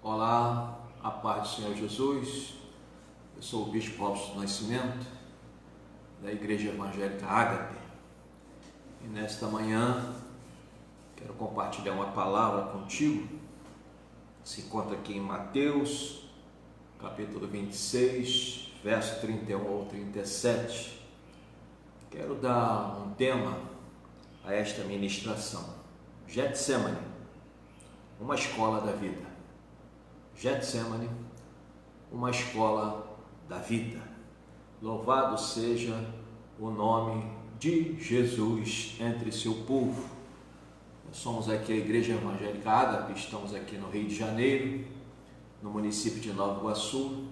Olá, a paz do Senhor Jesus. Eu sou o Bispo Robson do Nascimento, da Igreja Evangélica Ágape. E nesta manhã, quero compartilhar uma palavra contigo. Se encontra aqui em Mateus, capítulo 26, verso 31 ao 37. Quero dar um tema a esta ministração. Getsemane, uma escola da vida. Getsemane, uma escola da vida. Louvado seja o nome de Jesus entre seu povo. Nós somos aqui a Igreja Evangélica Ágape, estamos aqui no Rio de Janeiro, no município de Nova Iguaçu,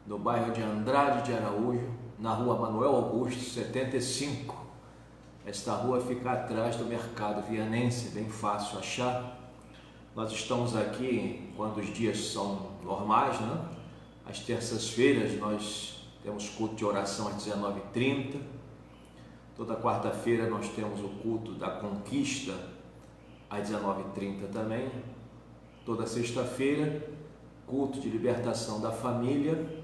no bairro de Andrade de Araújo, na rua Manuel Augusto 75. Esta rua fica atrás do mercado vianense, bem fácil achar. Nós estamos aqui quando os dias são normais, né? Às terças-feiras nós temos culto de oração às 19h30. Toda quarta-feira nós temos o culto da conquista às 19h30 também. Toda sexta-feira, culto de libertação da família,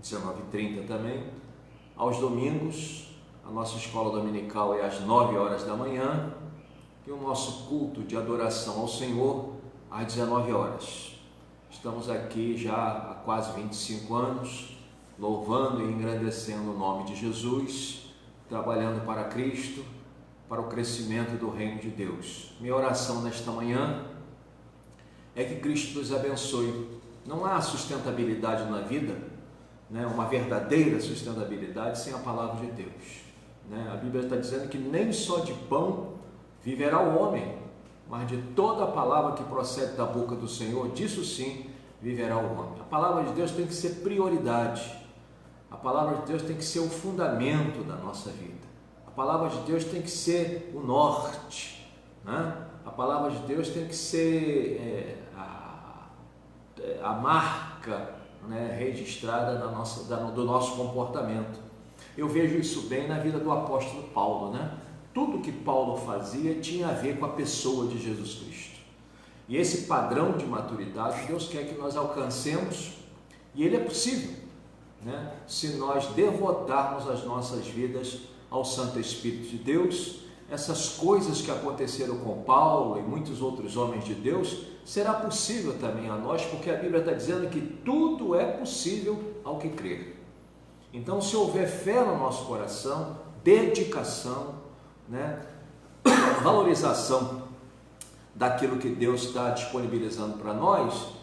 19h30 também. Aos domingos, a nossa escola dominical é às 9h da manhã. E o nosso culto de adoração ao Senhor às 19h. Estamos aqui já há quase 25 anos, louvando e engrandecendo o nome de Jesus, trabalhando para Cristo, para o crescimento do reino de Deus. Minha oração nesta manhã é que Cristo nos abençoe. Não há sustentabilidade na vida, uma verdadeira sustentabilidade sem a palavra de Deus. A Bíblia está dizendo que nem só de pão viverá o homem, mas de toda a palavra que procede da boca do Senhor, disso sim viverá o homem. A palavra de Deus tem que ser prioridade. A palavra de Deus tem que ser o fundamento da nossa vida. A palavra de Deus tem que ser o norte, A palavra de Deus tem que ser a marca, registrada do nosso comportamento. Eu vejo isso bem na vida do apóstolo Paulo, Tudo que Paulo fazia tinha a ver com a pessoa de Jesus Cristo. E esse padrão de maturidade, Deus quer que nós alcancemos, e ele é possível, se nós devotarmos as nossas vidas ao Santo Espírito de Deus. Essas coisas que aconteceram com Paulo e muitos outros homens de Deus, será possível também a nós, porque a Bíblia está dizendo que tudo é possível ao que crer. Então, se houver fé no nosso coração, dedicação, valorização daquilo que Deus está disponibilizando para nós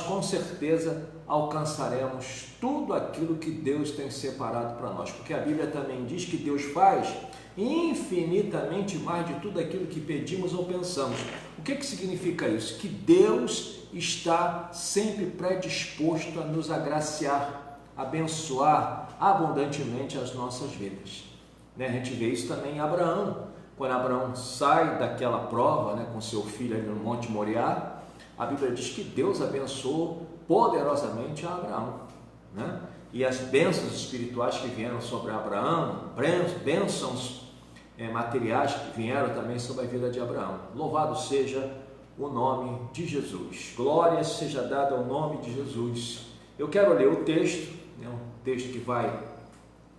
com certeza alcançaremos tudo aquilo que Deus tem separado para nós, porque a Bíblia também diz que Deus faz infinitamente mais de tudo aquilo que pedimos ou pensamos. O que significa isso? Que Deus está sempre predisposto a nos agraciar, abençoar abundantemente as nossas vidas. A gente vê isso também em Abraão. Quando Abraão sai daquela prova, com seu filho ali no Monte Moriá, a Bíblia diz que Deus abençoou poderosamente a Abraão, E as bênçãos espirituais que vieram sobre Abraão, bênçãos materiais que vieram também sobre a vida de Abraão. Louvado seja o nome de Jesus. Glória seja dada ao nome de Jesus. Eu quero ler o texto, um texto que vai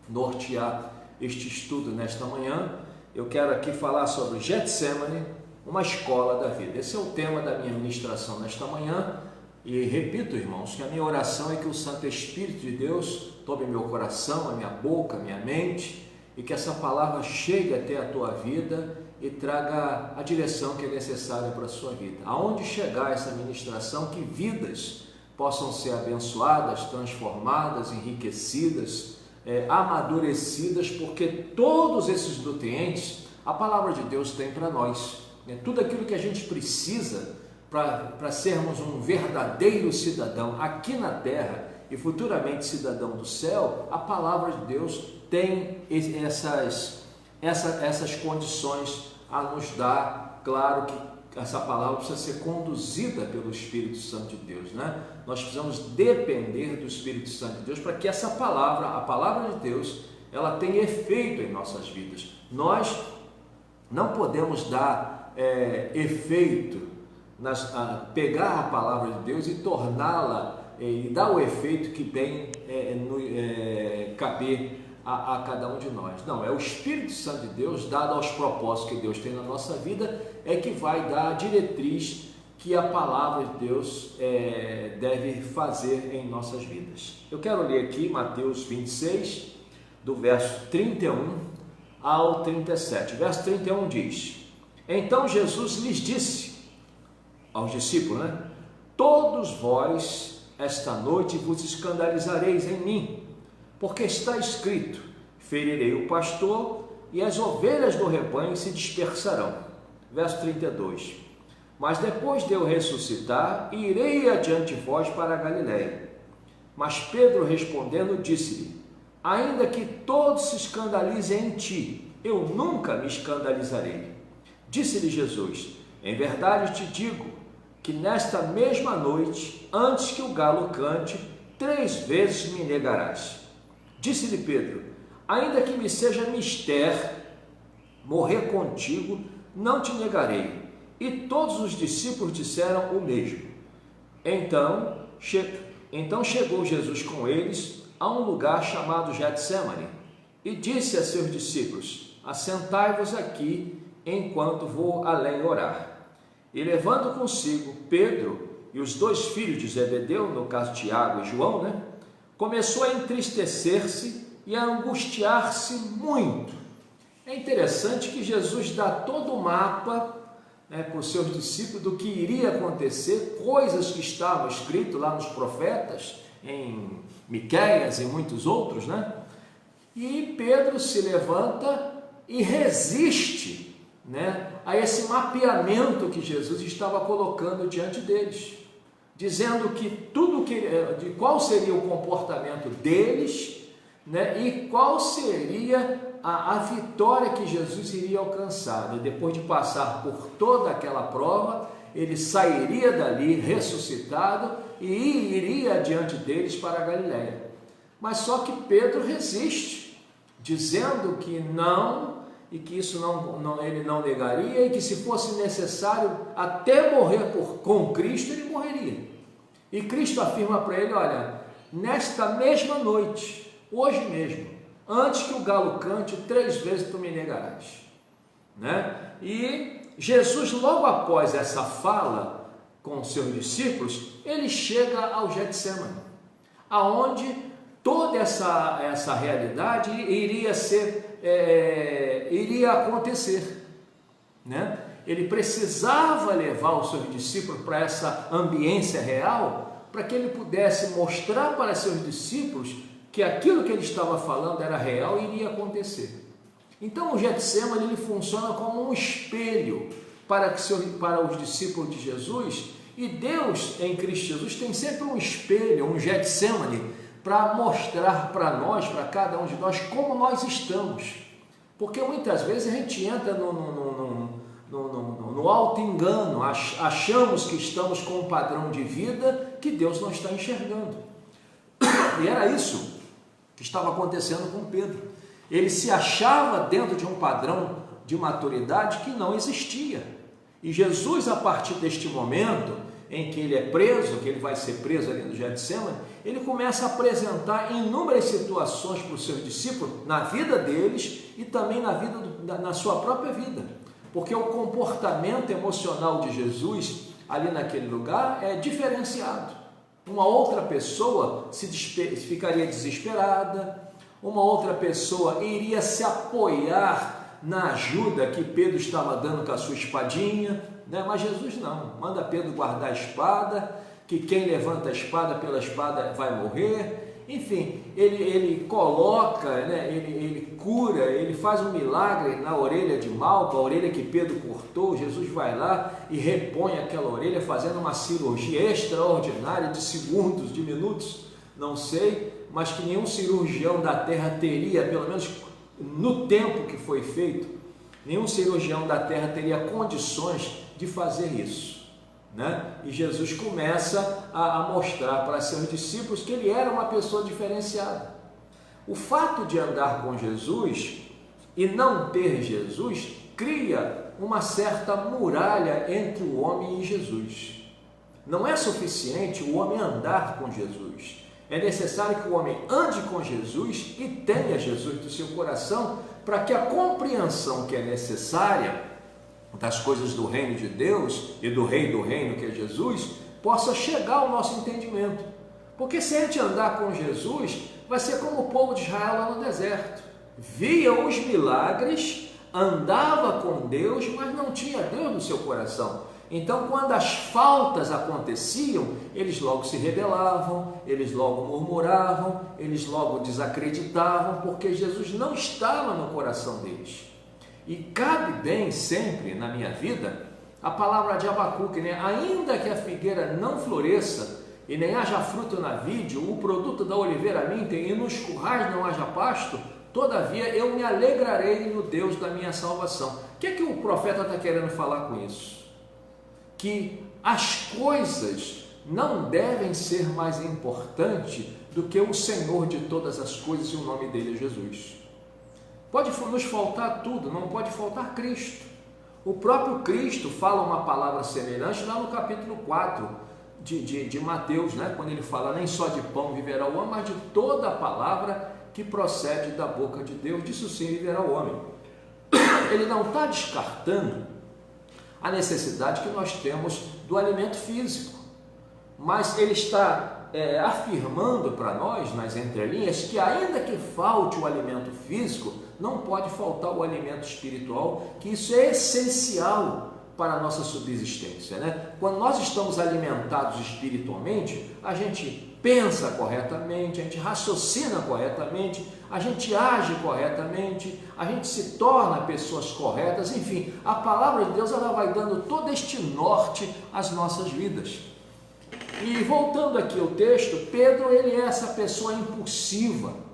nortear este estudo nesta manhã. Eu quero aqui falar sobre Getsemane, uma escola da vida. Esse é o tema da minha ministração nesta manhã. E repito, irmãos, que a minha oração é que o Santo Espírito de Deus tome meu coração, a minha boca, a minha mente, e que essa palavra chegue até a tua vida e traga a direção que é necessária para a sua vida. Aonde chegar essa ministração, que vidas possam ser abençoadas, transformadas, enriquecidas, amadurecidas, porque todos esses nutrientes a palavra de Deus tem para nós. Tudo aquilo que a gente precisa para sermos um verdadeiro cidadão aqui na terra e futuramente cidadão do céu, a palavra de Deus tem essas condições a nos dar. Claro que essa palavra precisa ser conduzida pelo Espírito Santo de Deus, Nós precisamos depender do Espírito Santo de Deus para que essa palavra, a palavra de Deus, ela tenha efeito em nossas vidas. Nós não podemos dar efeito pegar a palavra de Deus e torná-la e dar o efeito que bem caber a cada um de nós. Não, é o Espírito Santo de Deus, dado aos propósitos que Deus tem na nossa vida, é que vai dar a diretriz que a palavra de Deus deve fazer em nossas vidas. Eu quero ler aqui Mateus 26, do verso 31 ao 37. O verso 31 diz: Então Jesus lhes disse aos discípulos, todos vós esta noite vos escandalizareis em mim, porque está escrito: ferirei o pastor e as ovelhas do rebanho se dispersarão. Verso 32: Mas depois de eu ressuscitar, irei adiante de vós para a Galiléia. Mas Pedro respondendo disse-lhe: Ainda que todos se escandalizem em ti, eu nunca me escandalizarei. Disse-lhe Jesus: Em verdade te digo que nesta mesma noite, antes que o galo cante, 3 vezes me negarás. Disse-lhe Pedro: Ainda que me seja mister morrer contigo, não te negarei. E todos os discípulos disseram o mesmo. Então chegou Jesus com eles a um lugar chamado Getsêmani e disse a seus discípulos: Assentai-vos aqui enquanto vou além orar. E levando consigo Pedro e os 2 filhos de Zebedeu, no caso Tiago e João, começou a entristecer-se e a angustiar-se muito. É interessante que Jesus dá todo o mapa para os seus discípulos do que iria acontecer, coisas que estavam escritas lá nos profetas, em Miqueias e muitos outros, E Pedro se levanta e resiste, a esse mapeamento que Jesus estava colocando diante deles, dizendo que de qual seria o comportamento deles, e qual seria a vitória que Jesus iria alcançar. Depois de passar por toda aquela prova, ele sairia dali ressuscitado e iria adiante deles para a Galiléia. Mas só que Pedro resiste, dizendo que não, e que isso ele não negaria, e que se fosse necessário até morrer com Cristo, ele morreria. E Cristo afirma para ele: olha, nesta mesma noite, hoje mesmo, antes que o galo cante, 3 vezes tu me negarás. E Jesus, logo após essa fala com os seus discípulos, ele chega ao Getsêmani, aonde toda essa realidade iria acontecer. Ele precisava levar os seus discípulos para essa ambiência real, para que ele pudesse mostrar para seus discípulos que aquilo que ele estava falando era real e iria acontecer. Então o Getsêmani ele funciona como um espelho para os discípulos de Jesus, e Deus em Cristo Jesus tem sempre um espelho, um Getsêmani, para mostrar para nós, para cada um de nós, como nós estamos. Porque muitas vezes a gente entra no auto-engano, achamos que estamos com um padrão de vida que Deus não está enxergando. E era isso que estava acontecendo com Pedro. Ele se achava dentro de um padrão de maturidade que não existia. E Jesus, a partir deste momento em que ele é preso, que ele vai ser preso ali no Getsêmani, ele começa a apresentar inúmeras situações para os seus discípulos, na vida deles e também na sua própria vida. Porque o comportamento emocional de Jesus ali naquele lugar é diferenciado. Uma outra pessoa ficaria desesperada, uma outra pessoa iria se apoiar na ajuda que Pedro estava dando com a sua espadinha, mas Jesus não, manda Pedro guardar a espada, que quem levanta a espada pela espada vai morrer. Enfim, ele coloca, ele cura, ele faz um milagre na orelha de Malco, a orelha que Pedro cortou. Jesus vai lá e repõe aquela orelha, fazendo uma cirurgia extraordinária de segundos, de minutos, não sei, mas que nenhum cirurgião da terra teria, pelo menos no tempo que foi feito, nenhum cirurgião da terra teria condições de fazer isso. E Jesus começa a mostrar para seus discípulos que ele era uma pessoa diferenciada. O fato de andar com Jesus e não ter Jesus cria uma certa muralha entre o homem e Jesus. Não é suficiente o homem andar com Jesus. É necessário que o homem ande com Jesus e tenha Jesus no seu coração, para que a compreensão que é necessária das coisas do reino de Deus e do rei do reino, que é Jesus, possa chegar ao nosso entendimento. Porque se a gente andar com Jesus, vai ser como o povo de Israel lá no deserto. Via os milagres, andava com Deus, mas não tinha Deus no seu coração. Então, quando as faltas aconteciam, eles logo se rebelavam, eles logo murmuravam, eles logo desacreditavam, porque Jesus não estava no coração deles. E cabe bem sempre na minha vida a palavra de Abacuque, né? Ainda que a figueira não floresça e nem haja fruto na vide, o produto da oliveira minta e nos currais não haja pasto, todavia eu me alegrarei no Deus da minha salvação. O que é que o profeta está querendo falar com isso? Que as coisas não devem ser mais importantes do que o Senhor de todas as coisas, e o nome dele é Jesus. Pode nos faltar tudo, não pode faltar Cristo. O próprio Cristo fala uma palavra semelhante lá no capítulo 4 de Mateus, né? Quando ele fala, nem só de pão viverá o homem, mas de toda a palavra que procede da boca de Deus, disso sim viverá o homem. Ele não está descartando a necessidade que nós temos do alimento físico, mas ele está afirmando para nós, nas entrelinhas, que ainda que falte o alimento físico, não pode faltar o alimento espiritual, que isso é essencial para a nossa subsistência, né? Quando nós estamos alimentados espiritualmente, a gente pensa corretamente, a gente raciocina corretamente, a gente age corretamente, a gente se torna pessoas corretas, enfim, a palavra de Deus ela vai dando todo este norte às nossas vidas. E voltando aqui ao texto, Pedro ele é essa pessoa impulsiva,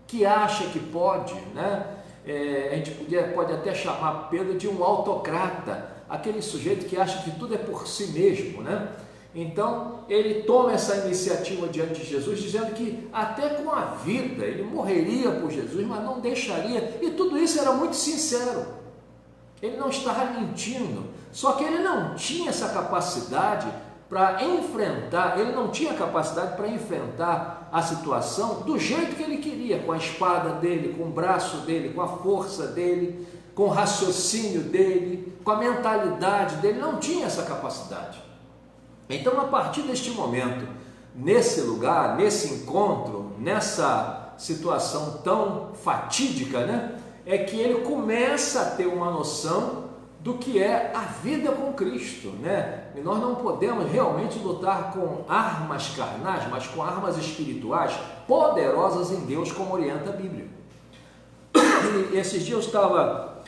que acha que pode, né? A gente pode até chamar Pedro de um autocrata, aquele sujeito que acha que tudo é por si mesmo, né? Então, ele toma essa iniciativa diante de Jesus, dizendo que até com a vida, ele morreria por Jesus, mas não deixaria, e tudo isso era muito sincero, ele não estava mentindo, só que ele não tinha essa capacidade para enfrentar, ele não tinha capacidade para enfrentar a situação do jeito que ele queria, com a espada dele, com o braço dele, com a força dele, com o raciocínio dele, com a mentalidade dele, não tinha essa capacidade. Então, a partir deste momento, nesse lugar, nesse encontro, nessa situação tão fatídica, né, é que ele começa a ter uma noção do que é a vida com Cristo, né? E nós não podemos realmente lutar com armas carnais, mas com armas espirituais poderosas em Deus, como orienta a Bíblia. E esses dias eu estava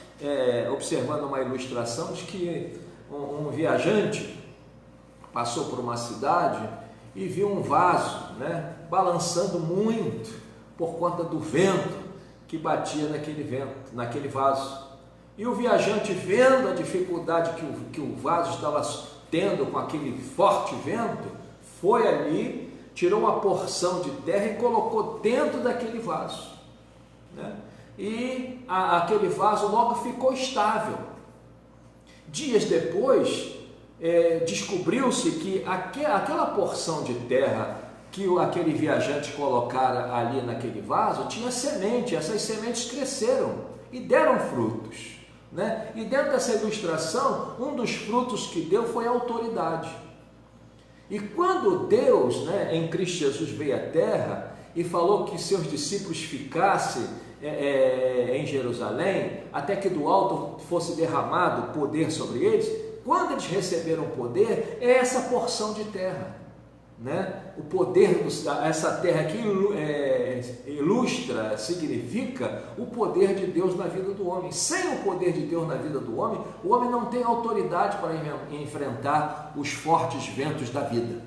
observando uma ilustração de que um viajante passou por uma cidade e viu um vaso, né, balançando muito por conta do vento que batia naquele vaso. E o viajante, vendo a dificuldade que o vaso estava tendo com aquele forte vento, foi ali, tirou uma porção de terra e colocou dentro daquele vaso, né? E aquele vaso logo ficou estável. Dias depois, descobriu-se que aquela porção de terra que aquele viajante colocara ali naquele vaso tinha semente, essas sementes cresceram e deram frutos, né? E dentro dessa ilustração, um dos frutos que deu foi a autoridade. E quando Deus, né, em Cristo Jesus veio à terra e falou que seus discípulos ficassem em Jerusalém, até que do alto fosse derramado poder sobre eles, quando eles receberam poder, é essa porção de terra, né? O poder, essa terra que ilustra, significa o poder de Deus na vida do homem. Sem o poder de Deus na vida do homem, o homem não tem autoridade para enfrentar os fortes ventos da vida.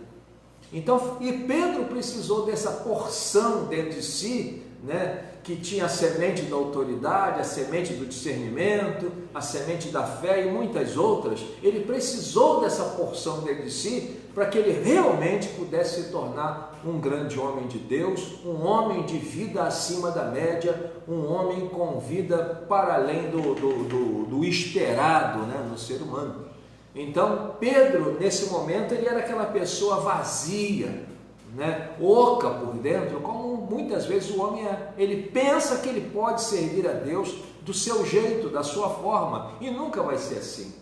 Então, e Pedro precisou dessa porção dentro de si, né, que tinha a semente da autoridade, a semente do discernimento, a semente da fé e muitas outras, ele precisou dessa porção dentro de si para que ele realmente pudesse se tornar um grande homem de Deus, um homem de vida acima da média, um homem com vida para além do esperado, né, no ser humano. Então, Pedro, nesse momento, ele era aquela pessoa vazia, né, oca por dentro, como muitas vezes o homem é. Ele pensa que ele pode servir a Deus do seu jeito, da sua forma, e nunca vai ser assim.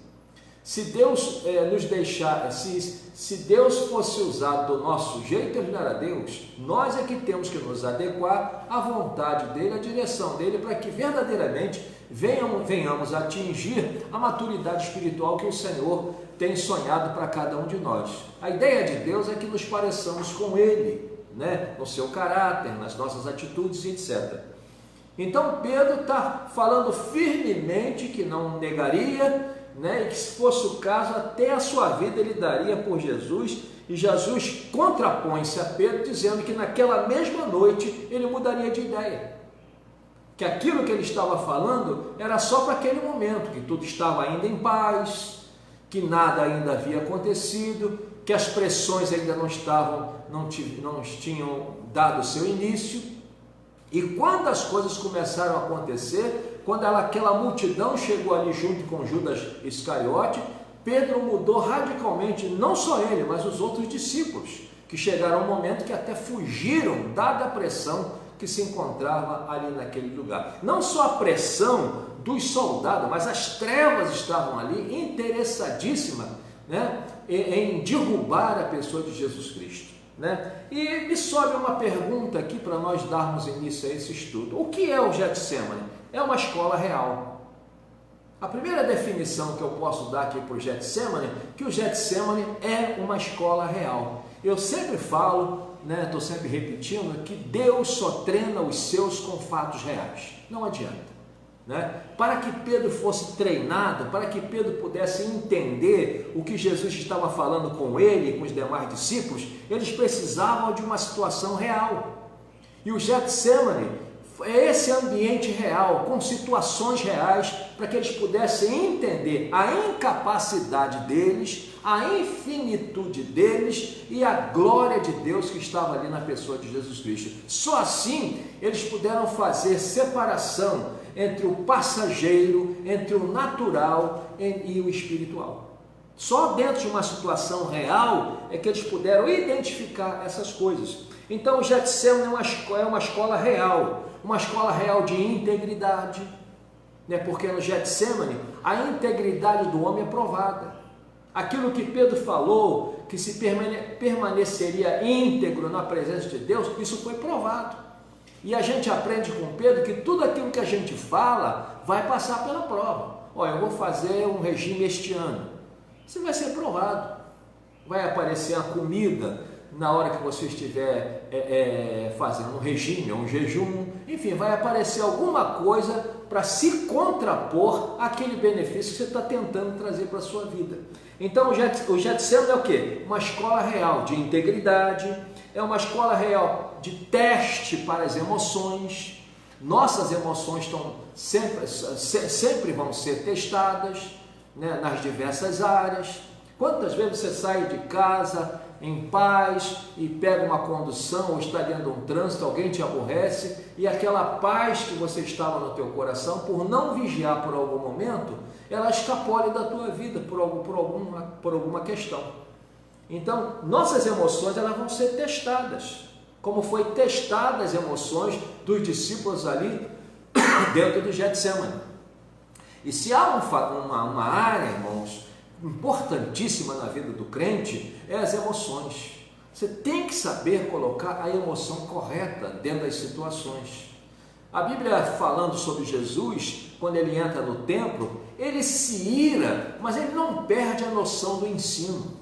Se Deus nos deixar, se Deus fosse usado do nosso jeito, ele não era Deus. Nós é que temos que nos adequar à vontade dele, à direção dele, para que verdadeiramente venhamos a atingir a maturidade espiritual que o Senhor tem sonhado para cada um de nós. A ideia de Deus é que nos pareçamos com Ele, né? No seu caráter, nas nossas atitudes, etc. Então Pedro está falando firmemente que não negaria, né? E que se fosse o caso, até a sua vida ele daria por Jesus, e Jesus contrapõe-se a Pedro, dizendo que naquela mesma noite ele mudaria de ideia. Que aquilo que ele estava falando era só para aquele momento, que tudo estava ainda em paz, que nada ainda havia acontecido, que as pressões ainda não tinham dado seu início. E quando as coisas começaram a acontecer, quando aquela multidão chegou ali junto com Judas Iscariote, Pedro mudou radicalmente, não só ele, mas os outros discípulos, que chegaram um momento que até fugiram, dada a pressão que se encontrava ali naquele lugar. Não só a pressão dos soldados, mas as trevas estavam ali interessadíssimas, né, em derrubar a pessoa de Jesus Cristo, né? E me sobe uma pergunta aqui para nós darmos início a esse estudo. O que é o Getsemane? É uma escola real. A primeira definição que eu posso dar aqui para o Getsemane, que o Getsemane é uma escola real. Eu sempre falo, né, estou sempre repetindo, que Deus só treina os seus com fatos reais. Não adianta. Né? Para que Pedro fosse treinado, para que Pedro pudesse entender o que Jesus estava falando com ele e com os demais discípulos, eles precisavam de uma situação real. E o Getsemane é esse ambiente real, com situações reais, para que eles pudessem entender a incapacidade deles, a infinitude deles e a glória de Deus que estava ali na pessoa de Jesus Cristo. Só assim eles puderam fazer separação entre o passageiro, entre o natural e o espiritual. Só dentro de uma situação real é que eles puderam identificar essas coisas. Então o Getsemane é uma escola real de integridade, né? Porque no Getsemane a integridade do homem é provada. Aquilo que Pedro falou, que se permaneceria íntegro na presença de Deus, isso foi provado. E a gente aprende com Pedro que tudo aquilo que a gente fala vai passar pela prova. Olha, eu vou fazer um regime este ano. Você vai ser provado. Vai aparecer a comida na hora que você estiver fazendo um regime, um jejum. Enfim, vai aparecer alguma coisa para se contrapor àquele benefício que você está tentando trazer para a sua vida. Então o Getsemane é o quê? Uma escola real de integridade, é uma escola real de teste para as emoções. Nossas emoções sempre vão ser testadas, né, nas diversas áreas. Quantas vezes você sai de casa em paz e pega uma condução ou está dentro de um trânsito, alguém te aborrece e aquela paz que você estava no teu coração, por não vigiar por algum momento, ela escapole da tua vida por alguma questão. Então, nossas emoções elas vão ser testadas, como foi testada as emoções dos discípulos ali dentro do Getsemane. E se há uma área, irmãos, importantíssima na vida do crente, é as emoções. Você tem que saber colocar a emoção correta dentro das situações. A Bíblia falando sobre Jesus, quando ele entra no templo, ele se ira, mas ele não perde a noção do ensino.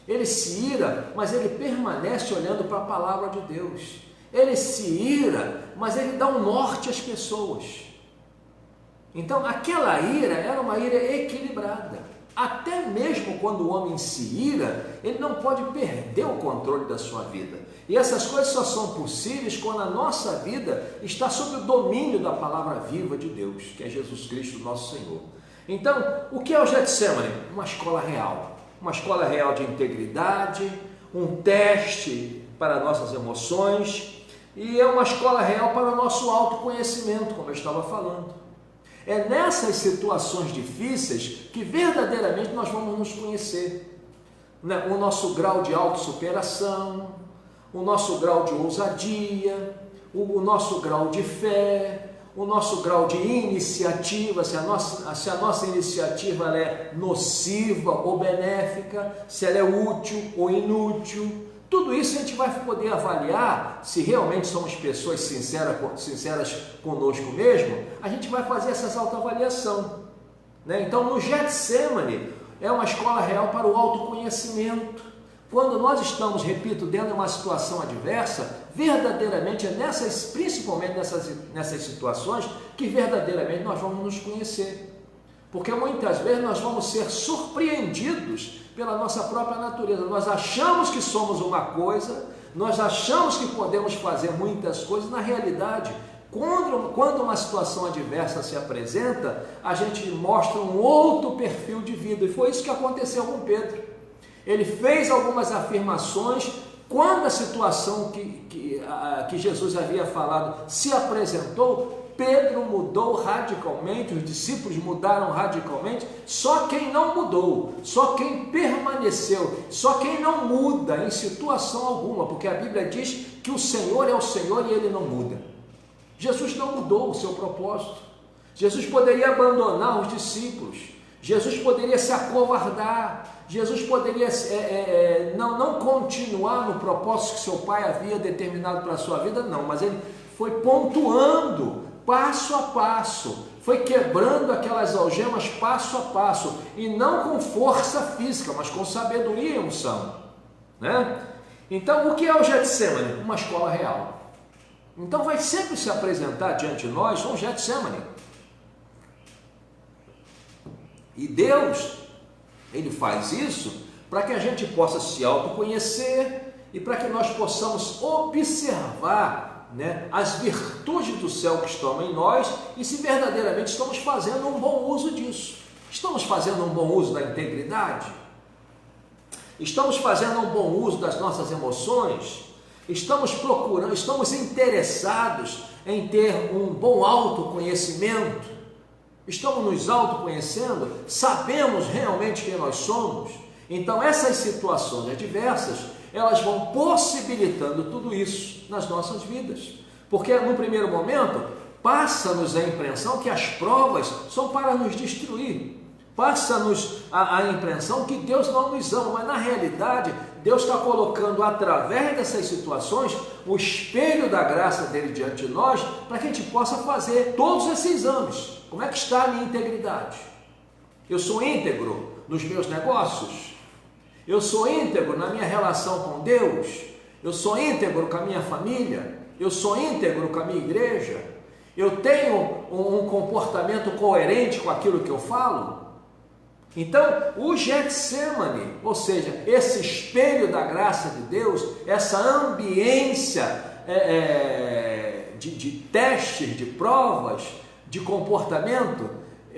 Ele se ira, mas ele permanece olhando para a palavra de Deus. Ele se ira, mas ele dá um norte às pessoas. Então, aquela ira era uma ira equilibrada. Até mesmo quando o homem se ira, ele não pode perder o controle da sua vida. E essas coisas só são possíveis quando a nossa vida está sob o domínio da palavra viva de Deus, que é Jesus Cristo, nosso Senhor. Então, o que é o Getsemane? Uma escola real de integridade, um teste para nossas emoções, e é uma escola real para o nosso autoconhecimento, como eu estava falando. É nessas situações difíceis que verdadeiramente nós vamos nos conhecer, né? O nosso grau de autossuperação, o nosso grau de ousadia, o nosso grau de fé, o nosso grau de iniciativa, se a nossa iniciativa ela é nociva ou benéfica, se ela é útil ou inútil. Tudo isso a gente vai poder avaliar se realmente somos pessoas sinceras conosco mesmo. A gente vai fazer essa autoavaliação, né? Então, no Getsemane é uma escola real para o autoconhecimento. Quando nós estamos, repito, dentro de uma situação adversa, verdadeiramente principalmente nessas situações, que verdadeiramente nós vamos nos conhecer. Porque muitas vezes nós vamos ser surpreendidos pela nossa própria natureza. Nós achamos que somos uma coisa, nós achamos que podemos fazer muitas coisas. Na realidade, quando uma situação adversa se apresenta, a gente mostra um outro perfil de vida. E foi isso que aconteceu com Pedro. Ele fez algumas afirmações. Quando a situação que Jesus havia falado se apresentou, Pedro mudou radicalmente, os discípulos mudaram radicalmente. Só quem não mudou, só quem permaneceu, só quem não muda em situação alguma, porque a Bíblia diz que o Senhor é o Senhor e Ele não muda. Jesus não mudou o seu propósito. Jesus poderia abandonar os discípulos, Jesus poderia se acovardar, Jesus poderia não continuar no propósito que seu Pai havia determinado para a sua vida, não, mas Ele foi pontuando passo a passo, foi quebrando aquelas algemas passo a passo, e não com força física, mas com sabedoria e unção, né? Então, o que é o Getsemane? Uma escola real. Então, vai sempre se apresentar diante de nós um Getsemane. E Deus, Ele faz isso para que a gente possa se autoconhecer e para que nós possamos observar, né, as virtudes do céu que estão em nós e se verdadeiramente estamos fazendo um bom uso disso. Estamos fazendo um bom uso da integridade? Estamos fazendo um bom uso das nossas emoções? Estamos interessados em ter um bom autoconhecimento? Estamos nos autoconhecendo? Sabemos realmente quem nós somos? Então essas situações adversas, elas vão possibilitando tudo isso nas nossas vidas. Porque no primeiro momento, passa-nos a impressão que as provas são para nos destruir. Passa-nos a impressão que Deus não nos ama, mas na realidade, Deus está colocando através dessas situações o espelho da graça dele diante de nós, para que a gente possa fazer todos esses exames. Como é que está a minha integridade? Eu sou íntegro nos meus negócios? Eu sou íntegro na minha relação com Deus? Eu sou íntegro com a minha família? Eu sou íntegro com a minha igreja? Eu tenho um comportamento coerente com aquilo que eu falo? Então, o Getsemane, ou seja, esse espelho da graça de Deus, essa ambiência de testes, de provas, de comportamento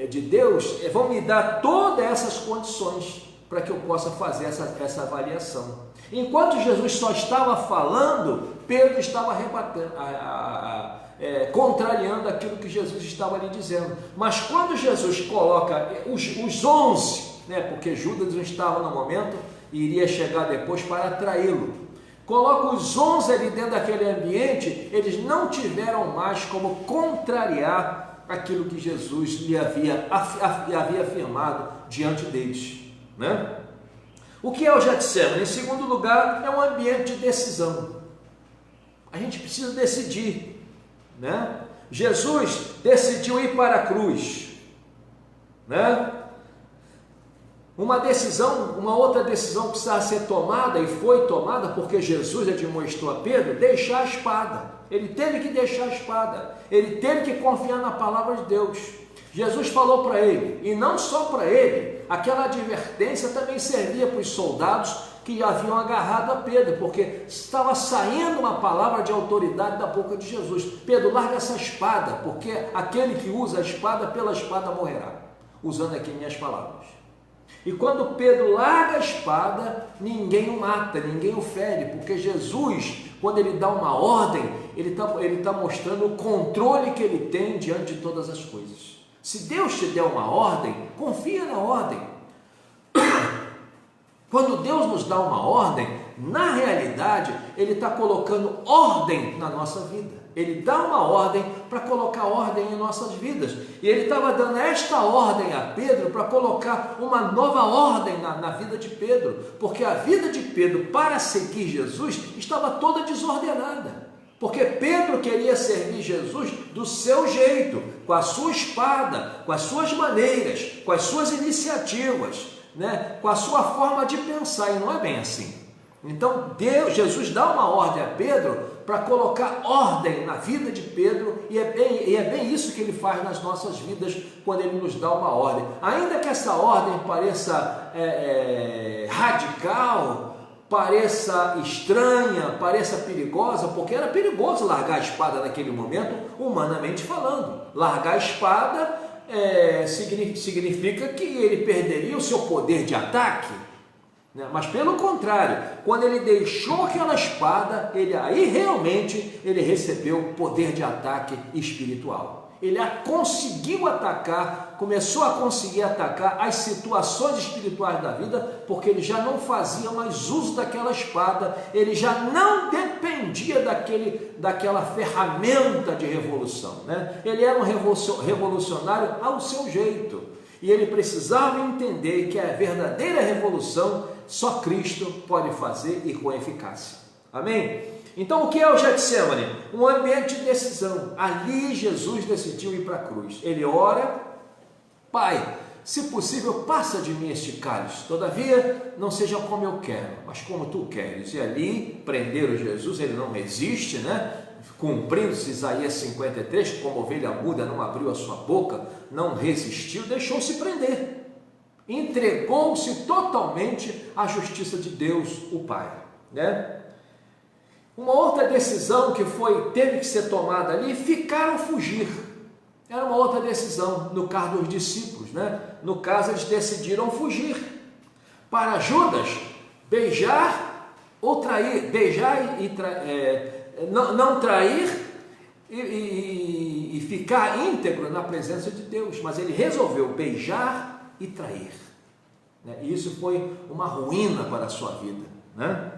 de Deus, vão me dar todas essas condições para que eu possa fazer essa avaliação. Enquanto Jesus só estava falando, Pedro estava rebatendo, contrariando aquilo que Jesus estava lhe dizendo. Mas quando Jesus coloca os 11, né, porque Judas não estava no momento e iria chegar depois para traí-lo, coloca os 11 ali dentro daquele ambiente, eles não tiveram mais como contrariar aquilo que Jesus lhe havia afirmado diante deles, né? O que é o Getsemane? Em segundo lugar, é um ambiente de decisão. A gente precisa decidir, né? Jesus decidiu ir para a cruz, né? Uma outra decisão precisava ser tomada, e foi tomada, porque Jesus demonstrou a Pedro deixar a espada. Ele teve que deixar a espada, ele teve que confiar na palavra de Deus. Jesus falou para ele, e não só para ele, aquela advertência também servia para os soldados que haviam agarrado a Pedro, porque estava saindo uma palavra de autoridade da boca de Jesus: Pedro, larga essa espada, porque aquele que usa a espada, pela espada morrerá. Usando aqui minhas palavras. E quando Pedro larga a espada, ninguém o mata, ninguém o fere, porque Jesus, quando ele dá uma ordem, ele está mostrando o controle que ele tem diante de todas as coisas. Se Deus te der uma ordem, confia na ordem. Quando Deus nos dá uma ordem, na realidade, Ele está colocando ordem na nossa vida. Ele dá uma ordem para colocar ordem em nossas vidas. E Ele estava dando esta ordem a Pedro para colocar uma nova ordem na vida de Pedro. Porque a vida de Pedro, para seguir Jesus, estava toda desordenada. Porque Pedro queria servir Jesus do seu jeito, com a sua espada, com as suas maneiras, com as suas iniciativas, né? Com a sua forma de pensar, e não é bem assim. Então Jesus dá uma ordem a Pedro para colocar ordem na vida de Pedro, e é bem isso que ele faz nas nossas vidas quando ele nos dá uma ordem. Ainda que essa ordem pareça radical, pareça estranha, pareça perigosa, porque era perigoso largar a espada naquele momento, humanamente falando. Largar a espada significa que ele perderia o seu poder de ataque, né? Mas pelo contrário, quando ele deixou aquela espada, aí realmente ele recebeu o poder de ataque espiritual. Ele conseguiu atacar, começou a conseguir atacar as situações espirituais da vida, porque ele já não fazia mais uso daquela espada, ele já não dependia daquela ferramenta de revolução, né? Ele era um revolucionário ao seu jeito, e ele precisava entender que a verdadeira revolução só Cristo pode fazer, e com eficácia. Amém? Então, o que é o Getsemane? Um ambiente de decisão. Ali Jesus decidiu ir para a cruz. Ele ora: Pai, se possível, passa de mim este cálice, todavia não seja como eu quero, mas como tu queres. E ali prenderam Jesus, ele não resiste, né? Cumprindo-se Isaías 53, como ovelha muda, não abriu a sua boca, não resistiu, deixou-se prender. Entregou-se totalmente à justiça de Deus, o Pai, né? Uma outra decisão que teve que ser tomada ali: ficaram fugir. Era uma outra decisão no caso dos discípulos, né? No caso, eles decidiram fugir. Para Judas, beijar ou trair, não trair e ficar íntegro na presença de Deus, mas ele resolveu beijar e trair, né? E isso foi uma ruína para a sua vida, né?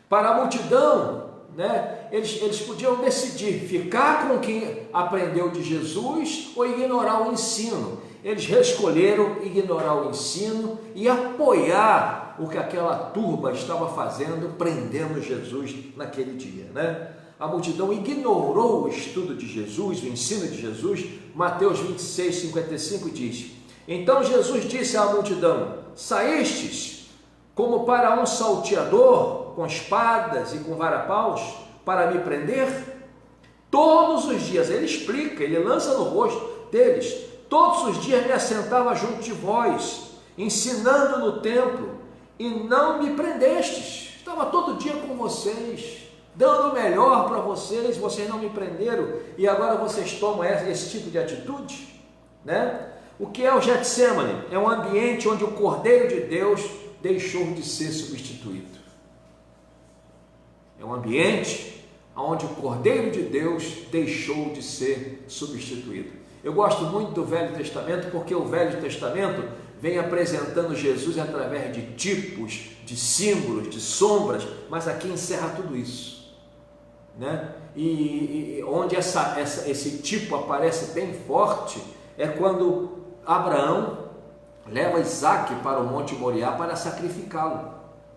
Para a multidão, né, eles podiam decidir ficar com quem aprendeu de Jesus ou ignorar o ensino. Eles escolheram ignorar o ensino e apoiar o que aquela turba estava fazendo, prendendo Jesus naquele dia, né? A multidão ignorou o estudo de Jesus, o ensino de Jesus. Mateus 26, 55 diz: Então Jesus disse à multidão: Saístes como para um salteador, com espadas e com varapaus, para me prender? Todos os dias, ele explica, ele lança no rosto deles: todos os dias me assentava junto de vós, ensinando no templo, e não me prendestes. Estava todo dia com vocês, dando o melhor para vocês, vocês não me prenderam, e agora vocês tomam esse tipo de atitude, né? O que é o Getsemane? É um ambiente onde o Cordeiro de Deus deixou de ser substituído. É um ambiente onde o Cordeiro de Deus deixou de ser substituído. Eu gosto muito do Velho Testamento, porque o Velho Testamento vem apresentando Jesus através de tipos, de símbolos, de sombras, mas aqui encerra tudo isso, né? E onde esse tipo aparece bem forte é quando Abraão leva Isaque para o Monte Moriá para sacrificá-lo,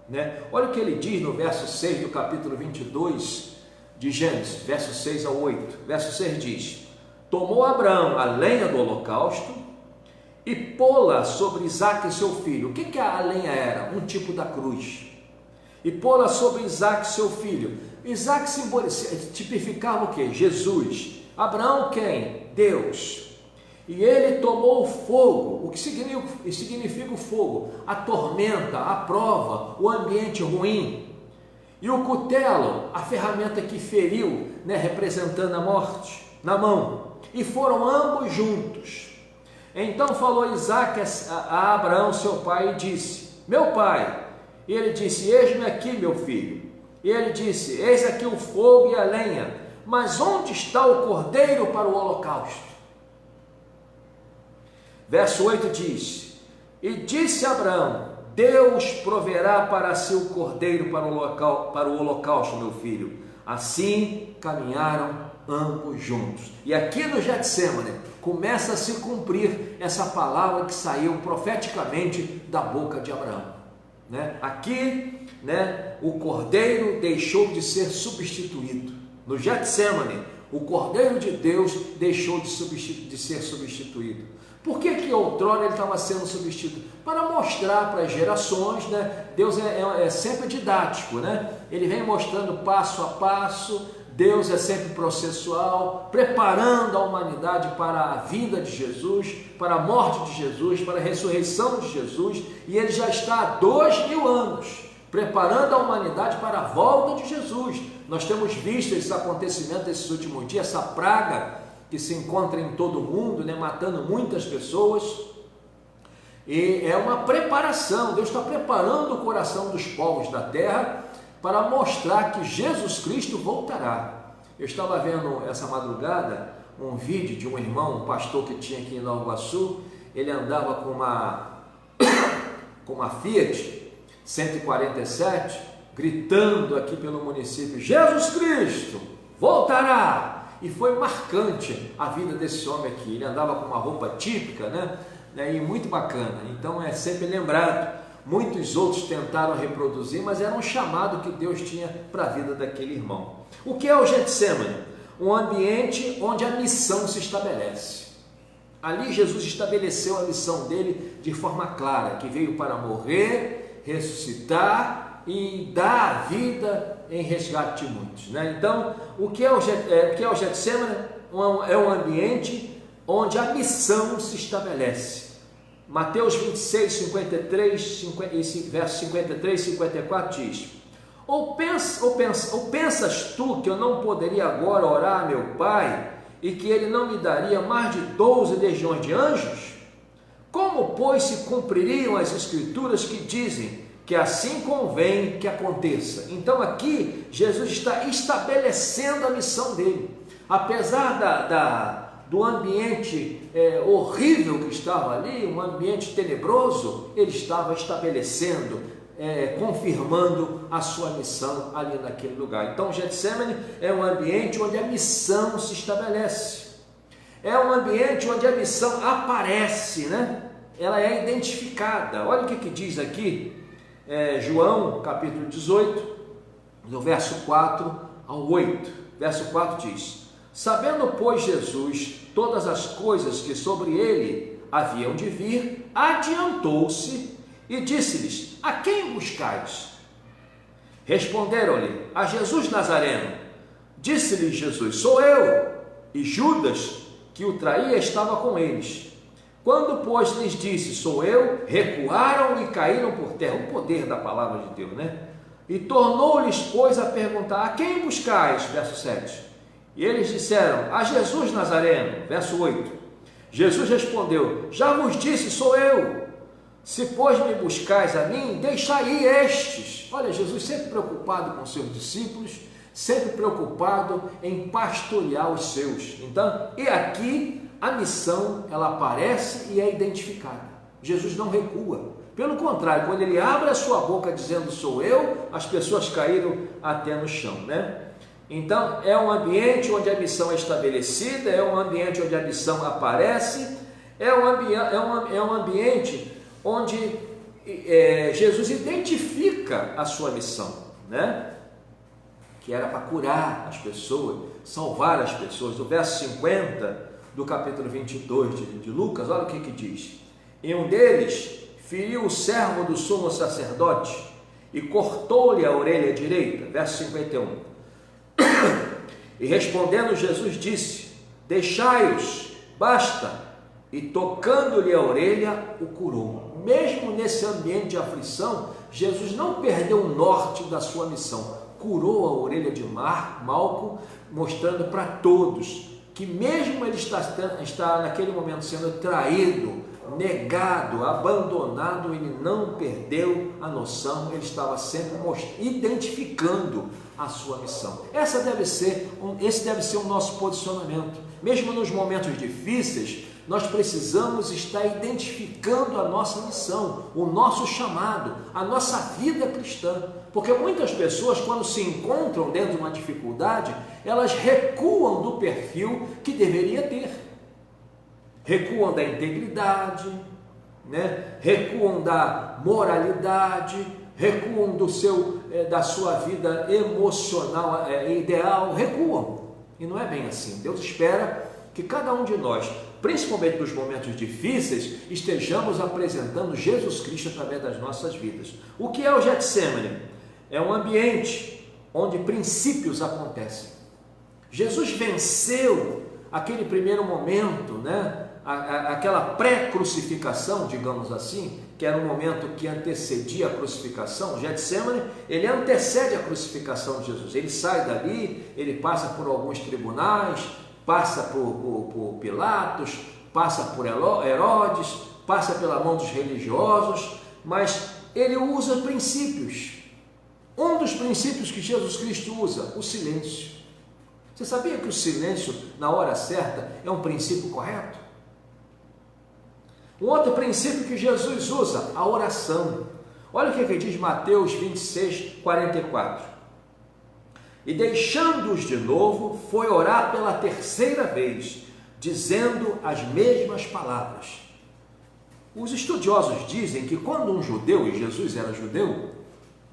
né? Olha o que ele diz no verso 6 do capítulo 22 de Gênesis, verso 6 ao 8. Verso 6 diz: Tomou Abraão a lenha do holocausto e pô-la sobre Isaque seu filho. O que a lenha era? Um tipo da cruz. E pô-la sobre Isaque seu filho. Isaque tipificava o quê? Jesus. Abraão quem? Deus. E ele tomou o fogo. O que significa o fogo? A tormenta, a prova, o ambiente ruim. E o cutelo, a ferramenta que feriu, né, representando a morte, na mão. E foram ambos juntos. Então falou Isaque a Abraão, seu pai, e disse: meu pai. E ele disse: eis-me aqui, meu filho. E ele disse: eis aqui o fogo e a lenha, mas onde está o cordeiro para o holocausto? Verso 8 diz: e disse Abraão: Deus proverá para si o cordeiro para o holocausto, meu filho. Assim caminharam ambos juntos. E aqui no Getsemane começa a se cumprir essa palavra que saiu profeticamente da boca de Abraão, né? Aqui, né, o cordeiro deixou de ser substituído. No Getsemane, o cordeiro de Deus deixou de ser substituído. Por que outrora ele estava sendo substituído? Para mostrar para as gerações, né? Deus é sempre didático, né? Ele vem mostrando passo a passo. Deus é sempre processual, preparando a humanidade para a vinda de Jesus, para a morte de Jesus, para a ressurreição de Jesus, e ele já está há 2000 anos preparando a humanidade para a volta de Jesus. Nós temos visto esse acontecimento esses últimos dias, essa praga que se encontra em todo o mundo, né, matando muitas pessoas, e é uma preparação. Deus está preparando o coração dos povos da terra para mostrar que Jesus Cristo voltará. Eu estava vendo essa madrugada um vídeo de um irmão, um pastor que tinha aqui em Nova Iguaçu. Ele andava com uma Fiat 147, gritando aqui pelo município: Jesus Cristo voltará! E foi marcante a vida desse homem aqui. Ele andava com uma roupa típica, né? E muito bacana. Então é sempre lembrado. Muitos outros tentaram reproduzir, mas era um chamado que Deus tinha para a vida daquele irmão. O que é o Getsemane? Um ambiente onde a missão se estabelece. Ali Jesus estabeleceu a missão dele de forma clara, que veio para morrer, ressuscitar e dar a vida em resgate de muitos, né? Então, o que é o Getsemane? É um ambiente onde a missão se estabelece. Mateus 26, 53, verso 53 e 54 diz: ou pensas tu que eu não poderia agora orar a meu Pai e que ele não me daria mais de 12 legiões de anjos? Como, pois, se cumpririam as escrituras que dizem que assim convém que aconteça? Então aqui Jesus está estabelecendo a missão dele. Apesar do ambiente horrível que estava ali, um ambiente tenebroso, ele estava estabelecendo, confirmando a sua missão ali naquele lugar. Então Getsemane é um ambiente onde a missão se estabelece, é um ambiente onde a missão aparece, né? Ela é identificada. Olha o que diz aqui, João capítulo 18, do verso 4 ao 8. Verso 4 diz: sabendo, pois, Jesus todas as coisas que sobre ele haviam de vir, adiantou-se e disse-lhes: a quem buscais? Responderam-lhe: a Jesus Nazareno. Disse-lhes Jesus: sou eu. E Judas, que o traía, estava com eles. Quando, pois, lhes disse: sou eu, recuaram e caíram por terra. O poder da palavra de Deus, né? E tornou-lhes, pois, a perguntar: a quem buscais? Verso 7. E eles disseram: a Jesus Nazareno. Verso 8. Jesus respondeu: já vos disse, sou eu. Se, pois, me buscais a mim, deixai estes. Olha, Jesus sempre preocupado com seus discípulos, sempre preocupado em pastorear os seus. Então, e aqui a missão, ela aparece e é identificada. Jesus não recua. Pelo contrário, quando ele abre a sua boca dizendo sou eu, as pessoas caíram até no chão, né? Então, é um ambiente onde a missão é estabelecida, é um ambiente onde a missão aparece, é um ambiente onde Jesus identifica a sua missão, né? Que era para curar as pessoas, salvar as pessoas. No verso 50 do capítulo 22 de Lucas, olha o que diz: e um deles feriu o servo do sumo sacerdote e cortou-lhe a orelha direita. Verso 51. E respondendo Jesus disse: deixai-os, basta, e tocando-lhe a orelha, o curou. Mesmo nesse ambiente de aflição, Jesus não perdeu o norte da sua missão. Curou a orelha de Malco, mostrando para todos que mesmo ele está naquele momento sendo traído, negado, abandonado, ele não perdeu a noção, ele estava sempre identificando a sua missão. Esse deve ser o nosso posicionamento. Mesmo nos momentos difíceis, nós precisamos estar identificando a nossa missão, o nosso chamado, a nossa vida cristã. Porque muitas pessoas, quando se encontram dentro de uma dificuldade, elas recuam do perfil que deveria ter. Recuam da integridade, né? Recuam da moralidade, recuam da sua vida emocional ideal, recuam. E não é bem assim. Deus espera que cada um de nós, principalmente nos momentos difíceis, estejamos apresentando Jesus Cristo através das nossas vidas. O que é o Getsemane? É um ambiente onde princípios acontecem. Jesus venceu aquele primeiro momento, né? Aquela pré-crucificação, digamos assim, que era um momento que antecedia a crucificação. O Getsemane, ele antecede a crucificação de Jesus. Ele sai dali, ele passa por alguns tribunais, passa por Pilatos, passa por Herodes, passa pela mão dos religiosos, mas ele usa princípios. Um dos princípios que Jesus Cristo usa, o silêncio. Você sabia que o silêncio, na hora certa, é um princípio correto? Um outro princípio que Jesus usa, a oração. Olha o que diz Mateus 26, 44. E deixando-os de novo, foi orar pela terceira vez, dizendo as mesmas palavras. Os estudiosos dizem que quando um judeu, e Jesus era judeu,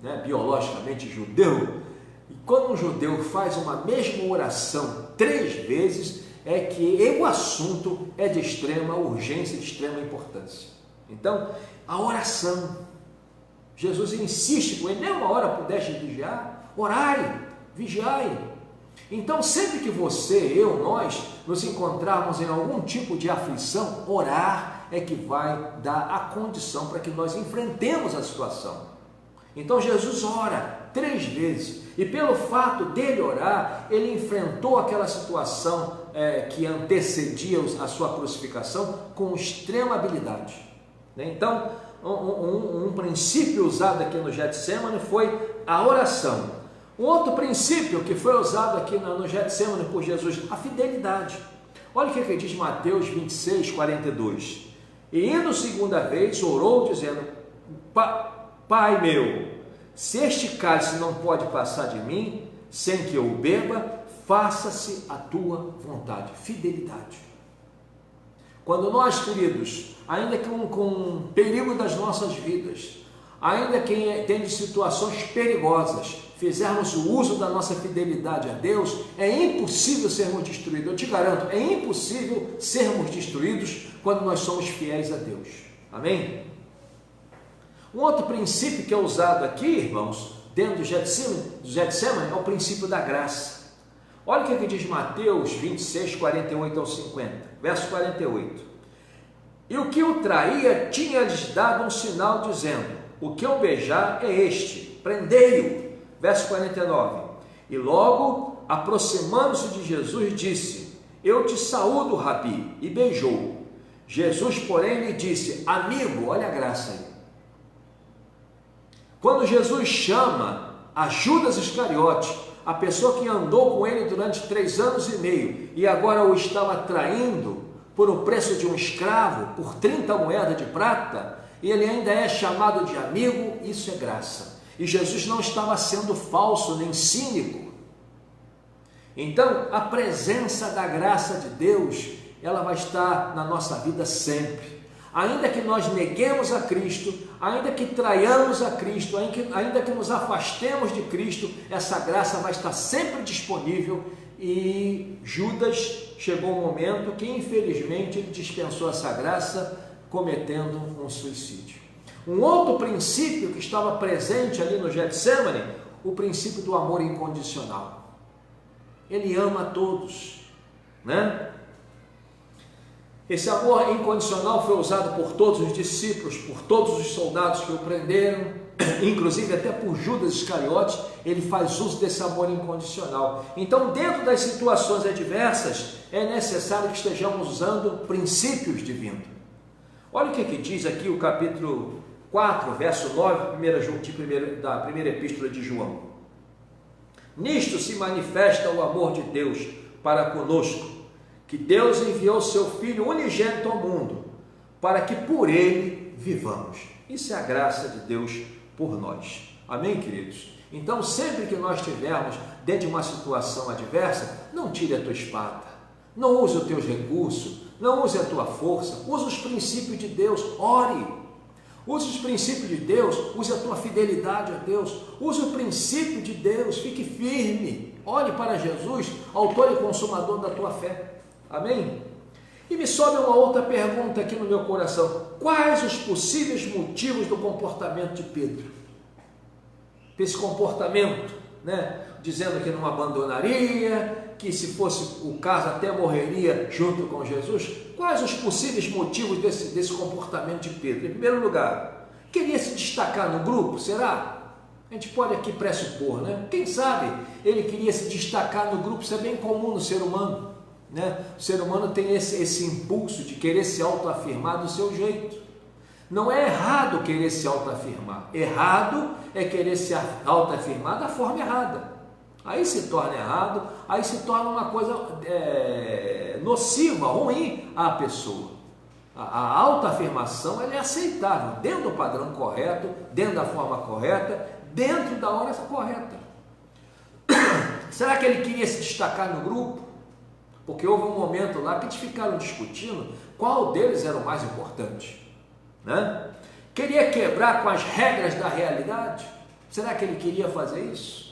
né, biologicamente judeu, e quando um judeu faz uma mesma oração 3 vezes, é que o assunto é de extrema urgência, de extrema importância. Então, a oração, Jesus insiste com ele, nem uma hora pudeste vigiar, orai, vigiai. Então, sempre que você, eu, nós, nos encontrarmos em algum tipo de aflição, orar é que vai dar a condição para que nós enfrentemos a situação. Então, Jesus ora 3 vezes, e pelo fato dele orar, ele enfrentou aquela situação que antecedia a sua crucificação com extrema habilidade. Então, um princípio usado aqui no Getsemane foi a oração. Um outro princípio que foi usado aqui no Getsemane por Jesus, a fidelidade. Olha o que diz Mateus 26, 42. E indo segunda vez, orou dizendo, Pai meu, se este cálice não pode passar de mim, sem que eu beba, faça-se a tua vontade. Fidelidade. Quando nós, queridos, ainda que com perigo das nossas vidas, ainda que tenha situações perigosas, fizermos o uso da nossa fidelidade a Deus, é impossível sermos destruídos. Eu te garanto, é impossível sermos destruídos quando nós somos fiéis a Deus. Amém? Um outro princípio que é usado aqui, irmãos, dentro do Getsemane, é o princípio da graça. Olha o que diz Mateus 26, 48 ao 50, verso 48. E o que o traía tinha-lhes dado um sinal, dizendo, o que eu beijar é este, prendei-o. Verso 49. E logo, aproximando-se de Jesus, disse, eu te saúdo, Rabi, e beijou. Jesus, porém, lhe disse, amigo, olha a graça aí. Quando Jesus chama a Judas Iscariote, a pessoa que andou com ele durante 3 anos e meio e agora o estava traindo por o preço de um escravo, por 30 moedas de prata, e ele ainda é chamado de amigo, isso é graça. E Jesus não estava sendo falso nem cínico. Então, a presença da graça de Deus, ela vai estar na nossa vida sempre. Ainda que nós neguemos a Cristo, ainda que traiamos a Cristo, ainda que nos afastemos de Cristo, essa graça vai estar sempre disponível. E Judas chegou um momento que infelizmente ele dispensou essa graça cometendo um suicídio. Um outro princípio que estava presente ali no Getsemane, o princípio do amor incondicional. Ele ama a todos, né? Esse amor incondicional foi usado por todos os discípulos, por todos os soldados que o prenderam, inclusive até por Judas Iscariotes. Ele faz uso desse amor incondicional. Então, dentro das situações adversas, é necessário que estejamos usando princípios divinos. Olha o que diz aqui o capítulo 4, verso 9, da primeira epístola de João. Nisto se manifesta o amor de Deus para conosco, que Deus enviou seu Filho unigênito ao mundo, para que por ele vivamos. Isso é a graça de Deus por nós. Amém, queridos? Então, sempre que nós estivermos dentro de uma situação adversa, não tire a tua espada, não use os teus recursos, não use a tua força, use os princípios de Deus, ore. Use os princípios de Deus, use a tua fidelidade a Deus, use o princípio de Deus, fique firme, olhe para Jesus, autor e consumador da tua fé. Amém? E me sobe uma outra pergunta aqui no meu coração: quais os possíveis motivos do comportamento de Pedro? Esse comportamento, dizendo que não abandonaria, que se fosse o caso até morreria junto com Jesus. Quais os possíveis motivos desse comportamento de Pedro? Em primeiro lugar, queria se destacar no grupo, será? A gente pode aqui pressupor, Quem sabe ele queria se destacar no grupo? Isso é bem comum no ser humano, O ser humano tem esse impulso de querer se autoafirmar do seu jeito. Não é errado querer se autoafirmar, errado é querer se autoafirmar da forma errada. Aí se torna errado, aí se torna uma coisa nociva, ruim à pessoa. A autoafirmação ela é aceitável, dentro do padrão correto, dentro da forma correta, dentro da hora correta. Será que ele queria se destacar no grupo? Porque houve um momento lá que eles ficaram discutindo qual deles era o mais importante. Queria quebrar com as regras da realidade? Será que ele queria fazer isso?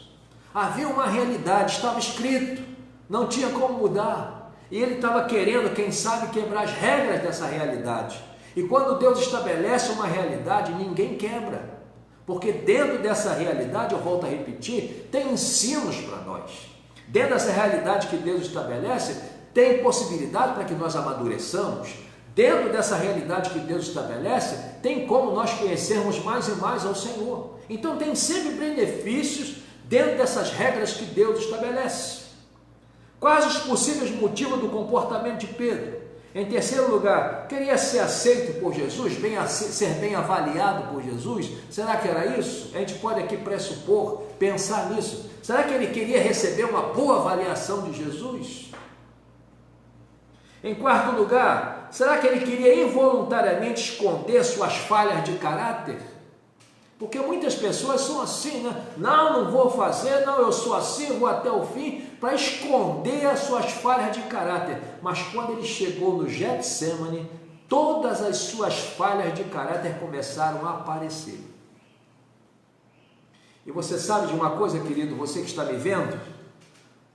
Havia uma realidade, estava escrito, não tinha como mudar, e ele estava querendo, quem sabe, quebrar as regras dessa realidade. E quando Deus estabelece uma realidade, ninguém quebra, porque dentro dessa realidade, eu volto a repetir, tem ensinos para nós. Dentro dessa realidade que Deus estabelece, tem possibilidade para que nós amadureçamos. Dentro dessa realidade que Deus estabelece, tem como nós conhecermos mais e mais ao Senhor. Então tem sempre benefícios dentro dessas regras que Deus estabelece. Quais os possíveis motivos do comportamento de Pedro? Em terceiro lugar, queria ser aceito por Jesus, ser bem avaliado por Jesus? Será que era isso? A gente pode aqui pressupor, pensar nisso. Será que ele queria receber uma boa avaliação de Jesus? Em quarto lugar, será que ele queria involuntariamente esconder suas falhas de caráter? Porque muitas pessoas são assim, Não vou fazer, eu sou assim, vou até o fim, para esconder as suas falhas de caráter. Mas quando ele chegou no Getsemane, todas as suas falhas de caráter começaram a aparecer. E você sabe de uma coisa, querido, você que está me vendo?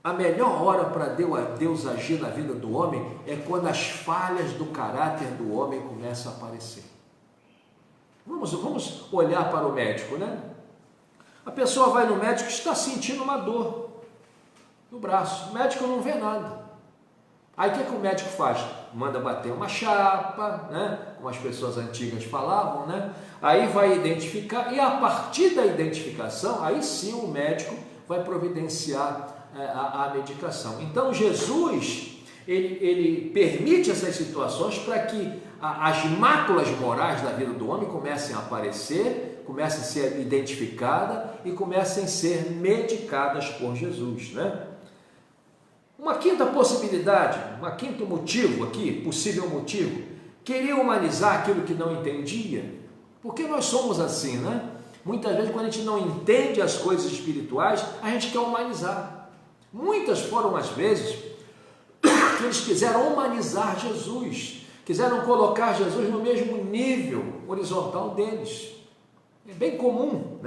A melhor hora para Deus agir na vida do homem é quando as falhas do caráter do homem começam a aparecer. Vamos olhar para o médico, A pessoa vai no médico e está sentindo uma dor no braço. O médico não vê nada. Aí o que o médico faz? Manda bater uma chapa, como as pessoas antigas falavam, Aí vai identificar, e a partir da identificação, aí sim o médico vai providenciar a medicação. Então Jesus, ele permite essas situações para que as máculas morais da vida do homem comecem a aparecer, comecem a ser identificadas e comecem a ser medicadas por Jesus, Uma quinta possibilidade, um quinto motivo aqui, possível motivo, queria humanizar aquilo que não entendia, porque nós somos assim, Muitas vezes quando a gente não entende as coisas espirituais, a gente quer humanizar. Muitas foram as vezes que eles quiseram humanizar Jesus, quiseram colocar Jesus no mesmo nível horizontal deles. É bem comum,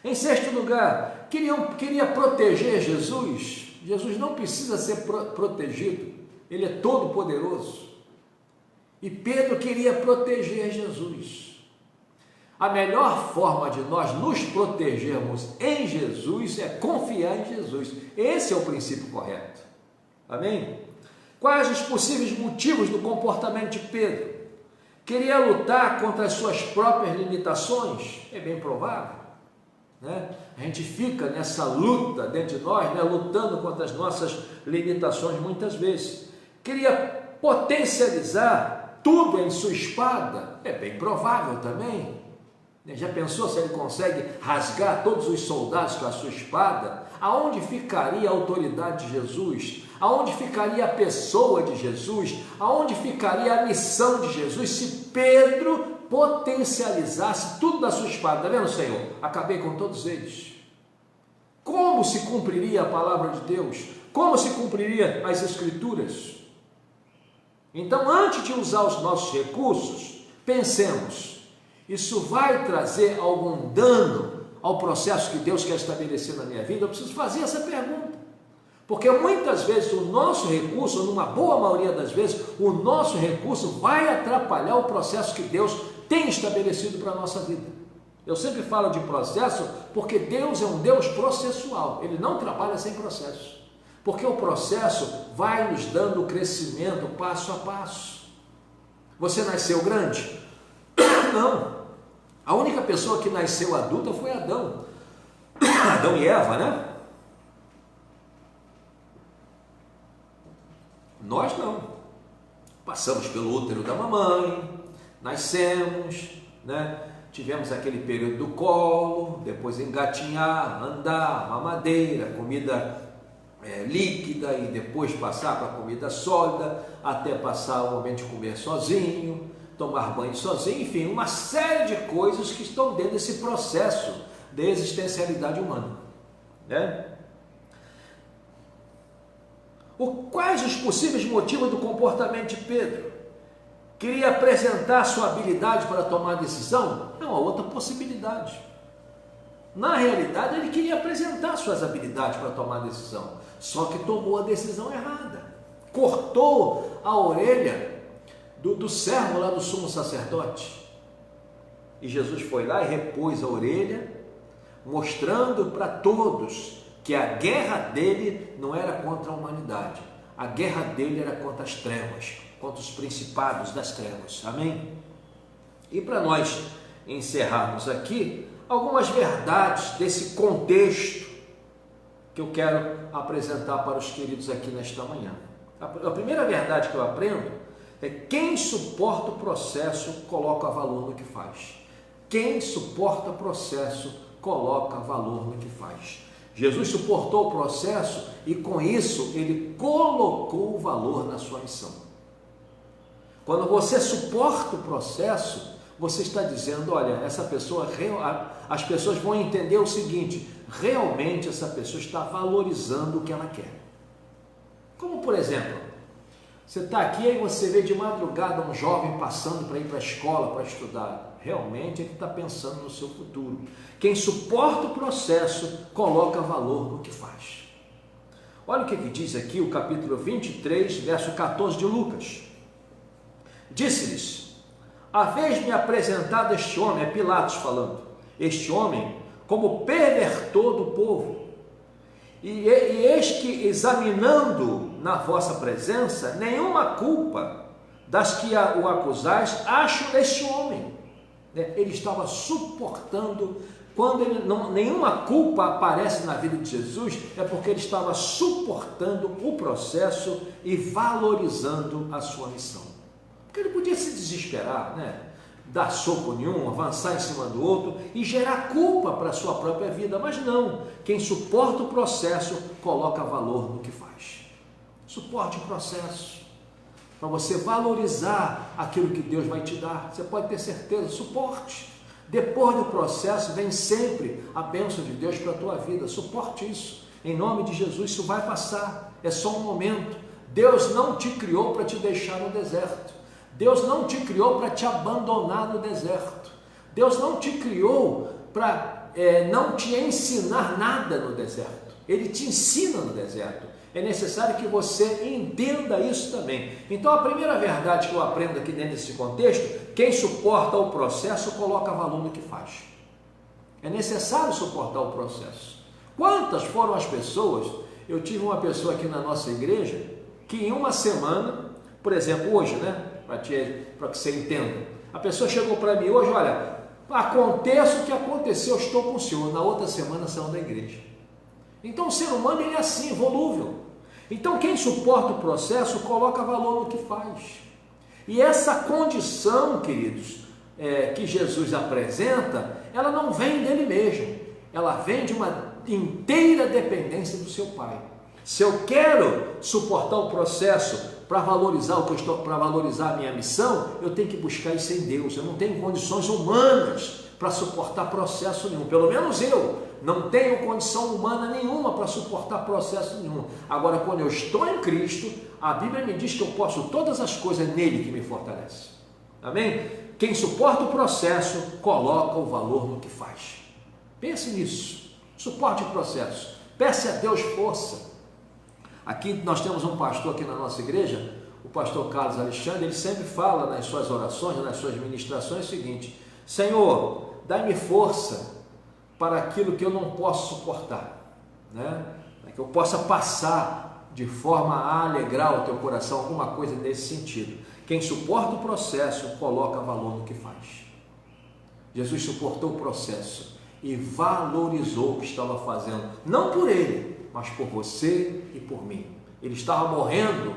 Em sexto lugar, queria proteger Jesus. Jesus não precisa ser protegido, ele é todo poderoso. E Pedro queria proteger Jesus. A melhor forma de nós nos protegermos em Jesus é confiar em Jesus. Esse é o princípio correto. Amém? Quais os possíveis motivos do comportamento de Pedro? Queria lutar contra as suas próprias limitações? É bem provável, né? A gente fica nessa luta dentro de nós, né? Lutando contra as nossas limitações muitas vezes. Queria potencializar tudo em sua espada? É bem provável também. Já pensou se ele consegue rasgar todos os soldados com a sua espada? Aonde ficaria a autoridade de Jesus? Aonde ficaria a pessoa de Jesus? Aonde ficaria a missão de Jesus se Pedro potencializasse tudo da sua espada? Está vendo, Senhor? Acabei com todos eles. Como se cumpriria a palavra de Deus? Como se cumpriria as Escrituras? Então, antes de usar os nossos recursos, pensemos: isso vai trazer algum dano ao processo que Deus quer estabelecer na minha vida? Eu preciso fazer essa pergunta. Porque muitas vezes o nosso recurso, ou numa boa maioria das vezes, o nosso recurso vai atrapalhar o processo que Deus tem estabelecido para a nossa vida. Eu sempre falo de processo porque Deus é um Deus processual. Ele não trabalha sem processo. Porque o processo vai nos dando o crescimento passo a passo. Você nasceu grande? Não. A única pessoa que nasceu adulta foi Adão. Adão e Eva, né? Nós não. Passamos pelo útero da mamãe, nascemos, né? Tivemos aquele período do colo, depois engatinhar, andar, mamadeira, comida líquida, e depois passar para a comida sólida, até passar o momento de comer sozinho, tomar banho sozinho, enfim, uma série de coisas que estão dentro desse processo de existencialidade humana, né? Quais os possíveis motivos do comportamento de Pedro? Queria apresentar sua habilidade para tomar decisão? É uma outra possibilidade. Na realidade, ele queria apresentar suas habilidades para tomar decisão, só que tomou a decisão errada. Cortou a orelha do servo lá do sumo sacerdote. E Jesus foi lá e repôs a orelha, mostrando para todos que a guerra dele não era contra a humanidade. A guerra dele era contra as trevas, contra os principados das trevas. Amém? E para nós encerrarmos aqui, algumas verdades desse contexto que eu quero apresentar para os queridos aqui nesta manhã. A primeira verdade que eu aprendo é: quem suporta o processo coloca valor no que faz. Quem suporta o processo coloca valor no que faz. Jesus suportou o processo e com isso ele colocou o valor na sua missão. Quando você suporta o processo, você está dizendo: olha, essa pessoa, as pessoas vão entender o seguinte: realmente essa pessoa está valorizando o que ela quer. Como por exemplo, você está aqui e você vê de madrugada um jovem passando para ir para a escola para estudar. Realmente ele está pensando no seu futuro. Quem suporta o processo coloca valor no que faz. Olha o que diz aqui o capítulo 23, verso 14 de Lucas. Disse-lhes: haveis-me apresentado este homem, é Pilatos falando, este homem como pervertor do povo. E eis que, examinando na vossa presença, nenhuma culpa das que o acusais acho este homem. Ele estava suportando. Quando nenhuma culpa aparece na vida de Jesus, é porque ele estava suportando o processo e valorizando a sua missão. Porque ele podia se desesperar, né? Dar soco nenhum, avançar em cima do outro e gerar culpa para a sua própria vida, mas não. Quem suporta o processo coloca valor no que faz. Suporte o processo para você valorizar aquilo que Deus vai te dar. Você pode ter certeza, suporte. Depois do processo vem sempre a bênção de Deus para a tua vida. Suporte isso, em nome de Jesus. Isso vai passar, é só um momento. Deus não te criou para te deixar no deserto. Deus não te criou para te abandonar no deserto. Deus não te criou para não te ensinar nada no deserto. Ele te ensina no deserto. É necessário que você entenda isso também. Então, a primeira verdade que eu aprendo aqui dentro desse contexto: quem suporta o processo coloca valor no que faz. É necessário suportar o processo. Quantas foram as pessoas? Eu tive uma pessoa aqui na nossa igreja que em uma semana, por exemplo, hoje, né? Para que você entenda, a pessoa chegou para mim hoje, olha, aconteça o que aconteceu, eu estou com o senhor, na outra semana saiu da igreja. Então o ser humano ele é assim, volúvel. Então quem suporta o processo coloca valor no que faz. E essa condição, queridos, que Jesus apresenta, ela não vem dele mesmo, ela vem de uma inteira dependência do seu Pai. Se eu quero suportar o processo para valorizar para valorizar a minha missão, eu tenho que buscar isso em Deus. Eu não tenho condições humanas para suportar processo nenhum, pelo menos eu não tenho condição humana nenhuma para suportar processo nenhum. Agora, quando eu estou em Cristo, a Bíblia me diz que eu posso todas as coisas nele que me fortalece. Amém? Quem suporta o processo, coloca o valor no que faz. Pense nisso. Suporte o processo. Peça a Deus força. Aqui nós temos um pastor aqui na nossa igreja, o pastor Carlos Alexandre, ele sempre fala nas suas orações, nas suas ministrações o seguinte: Senhor, dai-me força para aquilo que eu não posso suportar, né? Para que eu possa passar de forma a alegrar o teu coração, alguma coisa nesse sentido. Quem suporta o processo, coloca valor no que faz. Jesus suportou o processo e valorizou o que estava fazendo, não por ele, mas por você e por mim. Ele estava morrendo,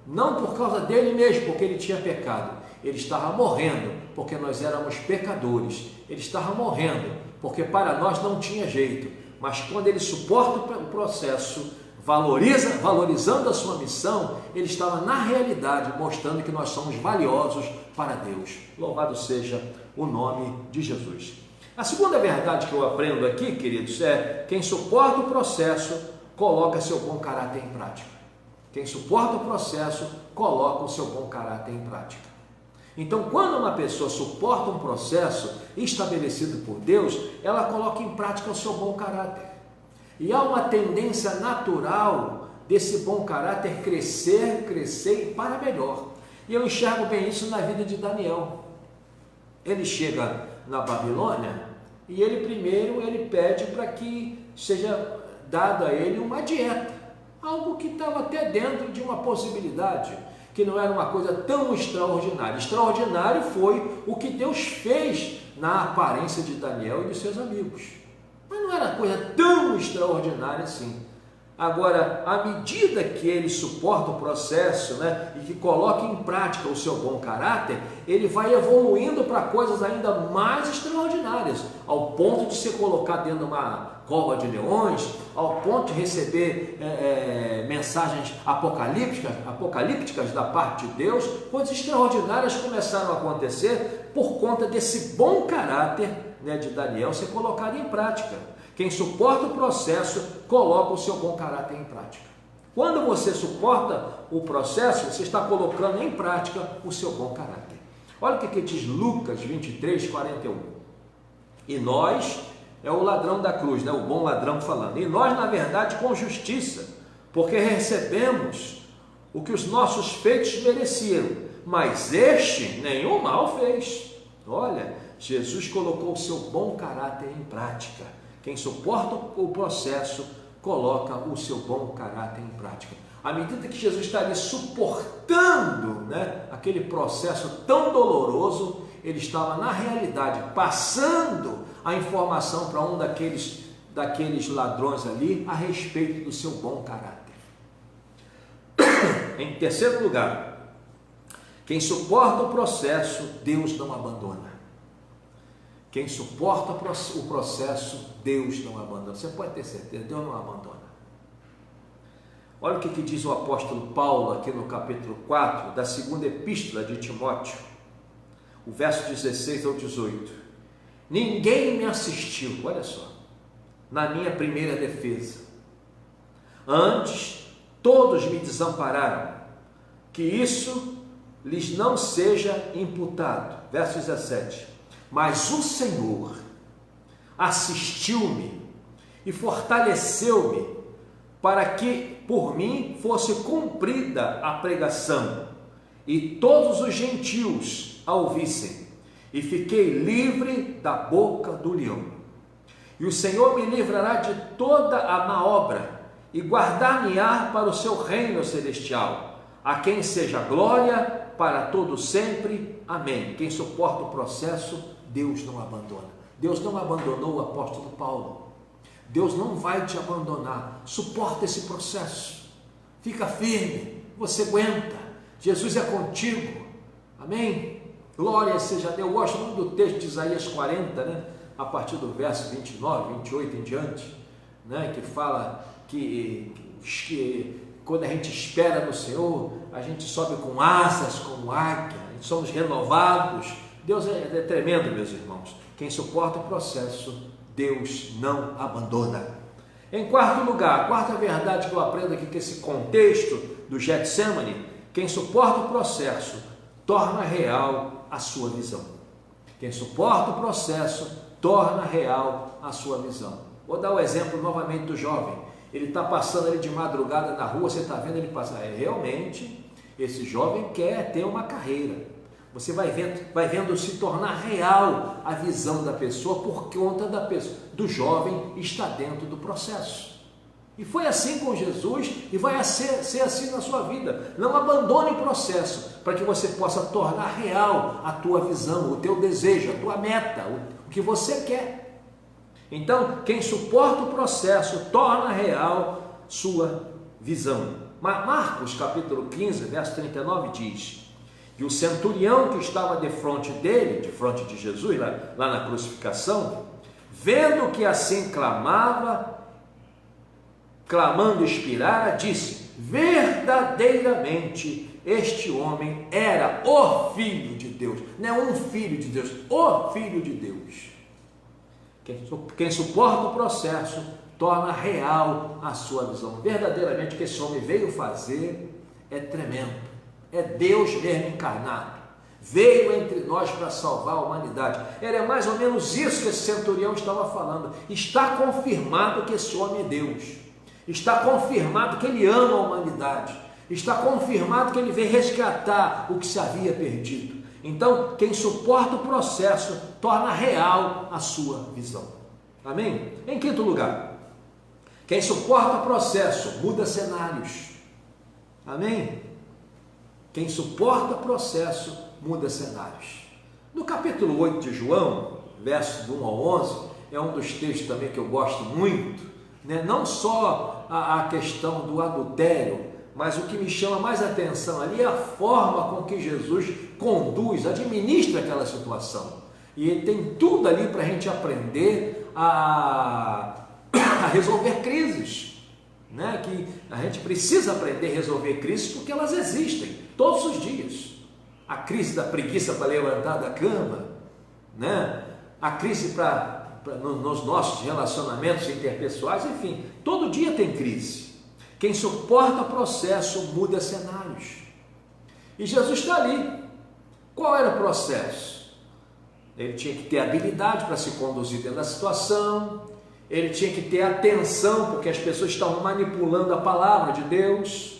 não por causa dele mesmo, porque ele tinha pecado. Ele estava morrendo porque nós éramos pecadores. Ele estava morrendo porque para nós não tinha jeito. Mas quando ele suporta o processo, valorizando a sua missão, ele estava na realidade mostrando que nós somos valiosos para Deus. Louvado seja o nome de Jesus. A segunda verdade que eu aprendo aqui, queridos, é: quem suporta o processo coloca seu bom caráter em prática. Quem suporta o processo, coloca o seu bom caráter em prática. Então, quando uma pessoa suporta um processo estabelecido por Deus, ela coloca em prática o seu bom caráter. E há uma tendência natural desse bom caráter crescer e para melhor. E eu enxergo bem isso na vida de Daniel. Ele chega na Babilônia e ele pede para que seja dado a ele uma dieta, algo que estava até dentro de uma possibilidade, que não era uma coisa tão extraordinária. Extraordinário foi o que Deus fez na aparência de Daniel e de seus amigos, mas não era coisa tão extraordinária assim. Agora, à medida que ele suporta o processo, né, e que coloca em prática o seu bom caráter, ele vai evoluindo para coisas ainda mais extraordinárias, ao ponto de ser colocado dentro de uma cova de leões, ao ponto de receber mensagens apocalípticas da parte de Deus. Coisas extraordinárias começaram a acontecer por conta desse bom caráter, né, de Daniel ser colocado em prática. Quem suporta o processo, coloca o seu bom caráter em prática. Quando você suporta o processo, você está colocando em prática o seu bom caráter. Olha o que diz Lucas 23, 41. E nós, é o ladrão da cruz, né? O bom ladrão falando. E nós, na verdade, com justiça, porque recebemos o que os nossos feitos mereciam, mas este nenhum mal fez. Olha, Jesus colocou o seu bom caráter em prática. Quem suporta o processo, coloca o seu bom caráter em prática. À medida que Jesus está ali suportando, né, aquele processo tão doloroso, ele estava na realidade passando a informação para um daqueles ladrões ali a respeito do seu bom caráter. Em terceiro lugar, quem suporta o processo, Deus não abandona. Quem suporta o processo, Deus não abandona. Você pode ter certeza, Deus não abandona. Olha o que diz o apóstolo Paulo aqui no capítulo 4 da segunda epístola de Timóteo, o verso 16 ao 18. Ninguém me assistiu, olha só, na minha primeira defesa. Antes, todos me desampararam, que isso lhes não seja imputado. Verso 17. Mas o Senhor assistiu-me e fortaleceu-me para que por mim fosse cumprida a pregação e todos os gentios a ouvissem, e fiquei livre da boca do leão. E o Senhor me livrará de toda a má obra e guardar-me-á para o seu reino celestial, a quem seja glória para todo sempre. Amém. Quem suporta o processo, Deus não abandona. Deus não abandonou o apóstolo Paulo. Deus não vai te abandonar. Suporta esse processo. Fica firme. Você aguenta. Jesus é contigo. Amém? Glória seja a Deus. Eu gosto muito do texto de Isaías 40, né? A partir do verso 29, 28 em diante, né? Que fala que quando a gente espera no Senhor, a gente sobe com asas como águia, somos renovados. Deus é tremendo, meus irmãos. Quem suporta o processo, Deus não abandona. Em quarto lugar, a quarta verdade que eu aprendo aqui com esse contexto do Getsemane: quem suporta o processo torna real a sua visão. Quem suporta o processo torna real a sua visão. Vou dar o exemplo novamente do jovem. Ele está passando ali de madrugada na rua, você está vendo ele passar. Realmente, esse jovem quer ter uma carreira. Você vai vendo se tornar real a visão da pessoa por conta do jovem estar dentro do processo. E foi assim com Jesus e vai ser assim na sua vida. Não abandone o processo para que você possa tornar real a tua visão, o teu desejo, a tua meta, o que você quer. Então, quem suporta o processo torna real sua visão. Marcos capítulo 15, verso 39 diz: e o centurião que estava defronte dele, defronte de Jesus, lá na crucificação, vendo que assim clamando expirara, disse: verdadeiramente este homem era o Filho de Deus. Não é um filho de Deus, o Filho de Deus. Quem suporta o processo torna real a sua visão. Verdadeiramente o que esse homem veio fazer é tremendo. É Deus mesmo encarnado. Veio entre nós para salvar a humanidade. Era mais ou menos isso que esse centurião estava falando. Está confirmado que esse homem é Deus. Está confirmado que ele ama a humanidade. Está confirmado que ele veio resgatar o que se havia perdido. Então, quem suporta o processo torna real a sua visão. Amém? Em quinto lugar, quem suporta o processo muda cenários. Amém? Quem suporta o processo muda cenários. No capítulo 8 de João, versos do 1 ao 11, é um dos textos também que eu gosto muito, né? Não só a questão do adultério, mas o que me chama mais atenção ali é a forma com que Jesus conduz, administra aquela situação. E ele tem tudo ali para a gente aprender a resolver crises, né? Que a gente precisa aprender a resolver crises porque elas existem todos os dias. A crise da preguiça para levantar da cama, né? A crise nos nossos relacionamentos interpessoais, enfim, todo dia tem crise. Quem suporta o processo muda cenários. E Jesus está ali. Qual era o processo? Ele tinha que ter habilidade para se conduzir dentro da situação. Ele tinha que ter atenção, porque as pessoas estavam manipulando a palavra de Deus,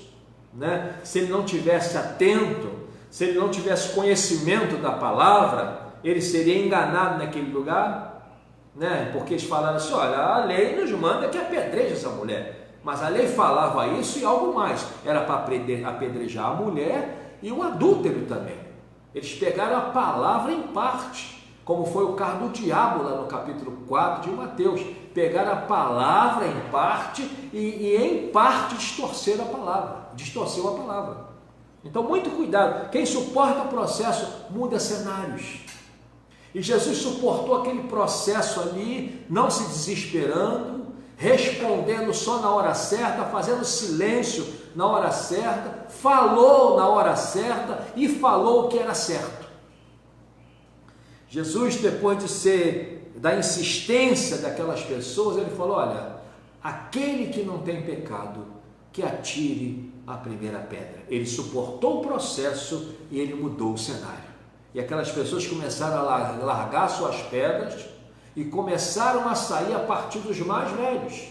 né? Se ele não tivesse atento, se ele não tivesse conhecimento da palavra, ele seria enganado naquele lugar, né? Porque eles falaram assim: olha, a lei nos manda que apedreje essa mulher. Mas a lei falava isso e algo mais, era para apedrejar a mulher e o adúltero também. Eles pegaram a palavra em parte, como foi o caso do diabo lá no capítulo 4 de Mateus. Pegaram a palavra em parte e em parte distorceu a palavra. Então, muito cuidado. Quem suporta o processo muda cenários. E Jesus suportou aquele processo ali, não se desesperando, respondendo só na hora certa, fazendo silêncio na hora certa, falou na hora certa e falou o que era certo. Jesus, depois da insistência daquelas pessoas, ele falou: olha, aquele que não tem pecado, que atire a primeira pedra. Ele suportou o processo e ele mudou o cenário. E aquelas pessoas começaram a largar suas pedras e começaram a sair a partir dos mais velhos.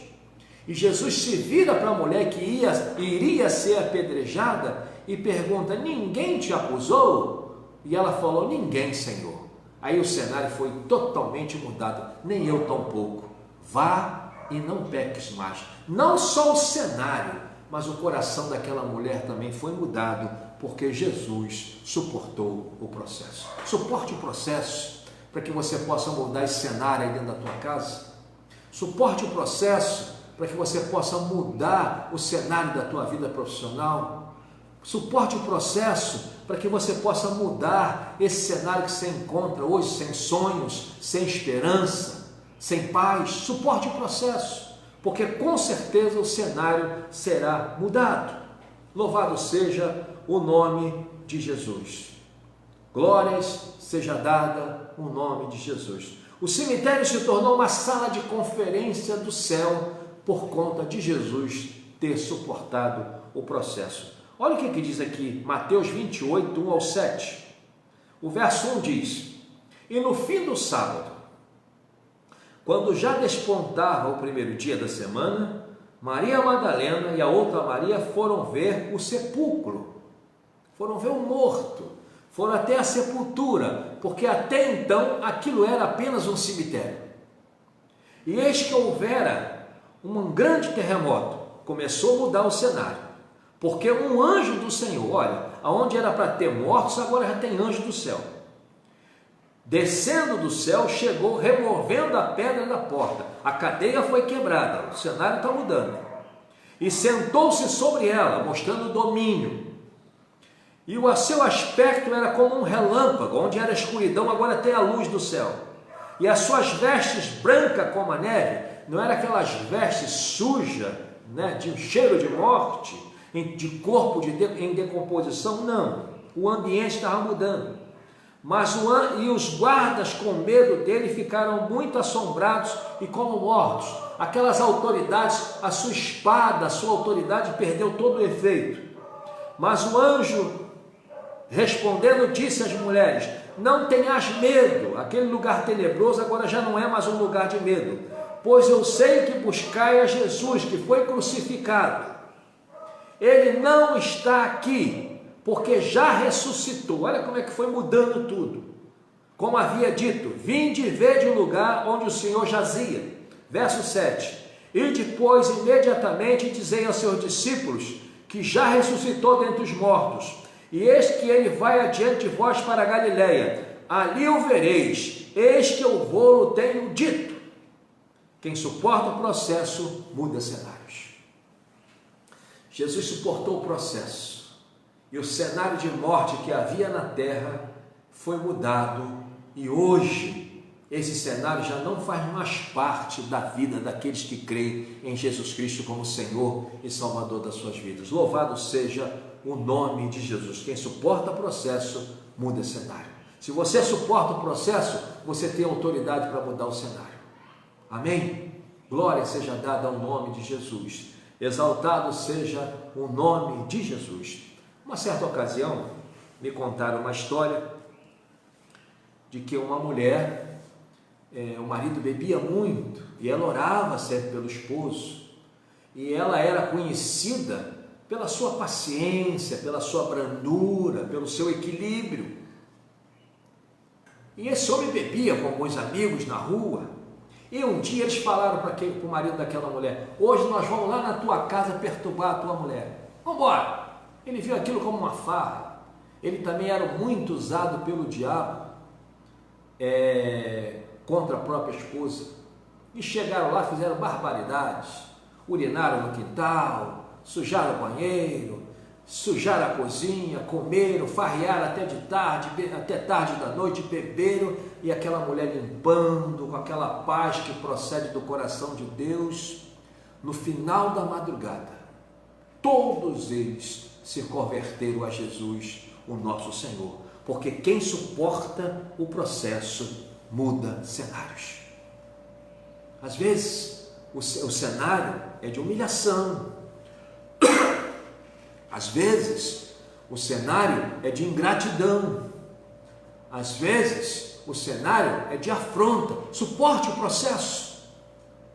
E Jesus se vira para a mulher que iria ser apedrejada e pergunta: ninguém te acusou? E ela falou: ninguém, Senhor. Aí o cenário foi totalmente mudado. Nem eu tampouco. Vá e não peques mais. Não só o cenário, mas o coração daquela mulher também foi mudado, porque Jesus suportou o processo. Suporte o processo para que você possa mudar esse cenário aí dentro da tua casa. Suporte o processo para que você possa mudar o cenário da tua vida profissional. Suporte o processo para que você possa mudar esse cenário que você encontra hoje, sem sonhos, sem esperança, sem paz. Suporte o processo, porque com certeza o cenário será mudado. Louvado seja o nome de Jesus. Glórias seja dada o nome de Jesus. O cemitério se tornou uma sala de conferência do céu por conta de Jesus ter suportado o processo. Olha o que diz aqui, Mateus 28, 1 ao 7. O verso 1 diz: E no fim do sábado, quando já despontava o primeiro dia da semana, Maria Madalena e a outra Maria foram ver o sepulcro, foram ver o morto, foram até a sepultura, porque até então aquilo era apenas um cemitério. E eis que houvera um grande terremoto, começou a mudar o cenário, porque um anjo do Senhor, olha, aonde era para ter mortos, agora já tem anjo do céu, descendo do céu, chegou removendo a pedra da porta, a cadeia foi quebrada, o cenário está mudando, e sentou-se sobre ela, mostrando domínio. E o seu aspecto era como um relâmpago, onde era escuridão, agora tem a luz do céu. E as suas vestes brancas como a neve, não era aquelas vestes sujas, né, de um cheiro de morte, de corpo em decomposição, não. O ambiente estava mudando. Mas os guardas, com medo dele, ficaram muito assombrados e como mortos. Aquelas autoridades, a sua espada, a sua autoridade perdeu todo o efeito. Mas o anjo, respondendo, disse às mulheres: Não tenhas medo, aquele lugar tenebroso agora já não é mais um lugar de medo, pois eu sei que buscai a Jesus, que foi crucificado. Ele não está aqui, porque já ressuscitou. Olha como é que foi mudando tudo. Como havia dito: Vinde e vede o lugar onde o Senhor jazia. Verso 7. E depois, imediatamente, dizei aos seus discípulos que já ressuscitou dentre os mortos. E eis que ele vai adiante de vós para a Galileia, ali o vereis, eis que eu vou-lo tenho dito. Quem suporta o processo, muda cenários. Jesus suportou o processo, e o cenário de morte que havia na terra foi mudado, e hoje esse cenário já não faz mais parte da vida daqueles que creem em Jesus Cristo como Senhor e Salvador das suas vidas. Louvado seja o nome de Jesus. Quem suporta o processo, muda o cenário. Se você suporta o processo, você tem autoridade para mudar o cenário. Amém? Glória seja dada ao nome de Jesus. Exaltado seja o nome de Jesus. Uma certa ocasião, me contaram uma história de que uma mulher, o marido bebia muito e ela orava sempre pelo esposo, e ela era conhecida pela sua paciência, pela sua brandura, pelo seu equilíbrio. E esse homem bebia com alguns amigos na rua, e um dia eles falaram para o marido daquela mulher: hoje nós vamos lá na tua casa perturbar a tua mulher, vamos embora. Ele viu aquilo como uma farra. Ele também era muito usado pelo diabo contra a própria esposa, e chegaram lá, fizeram barbaridades, urinaram no quintal, sujaram o banheiro, sujaram a cozinha, comeram, farrearam até tarde da noite, beberam, e aquela mulher limpando com aquela paz que procede do coração de Deus. No final da madrugada, todos eles se converteram a Jesus, o nosso Senhor, porque quem suporta o processo muda cenários. Às vezes o cenário é de humilhação, às vezes o cenário é de ingratidão, às vezes o cenário é de afronta. Suporte o processo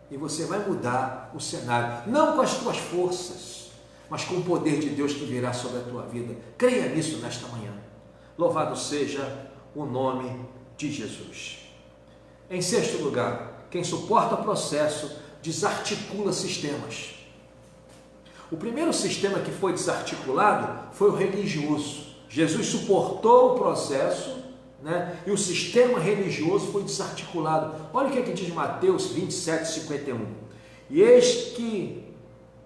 e você vai mudar o cenário, não com as tuas forças, mas com o poder de Deus que virá sobre a tua vida. Creia nisso nesta manhã. Louvado seja o nome de Jesus. Em sexto lugar, quem suporta o processo desarticula sistemas. O primeiro sistema que foi desarticulado foi o religioso. Jesus suportou o processo, né? E o sistema religioso foi desarticulado. Olha o que é que diz Mateus 27:51. E eis que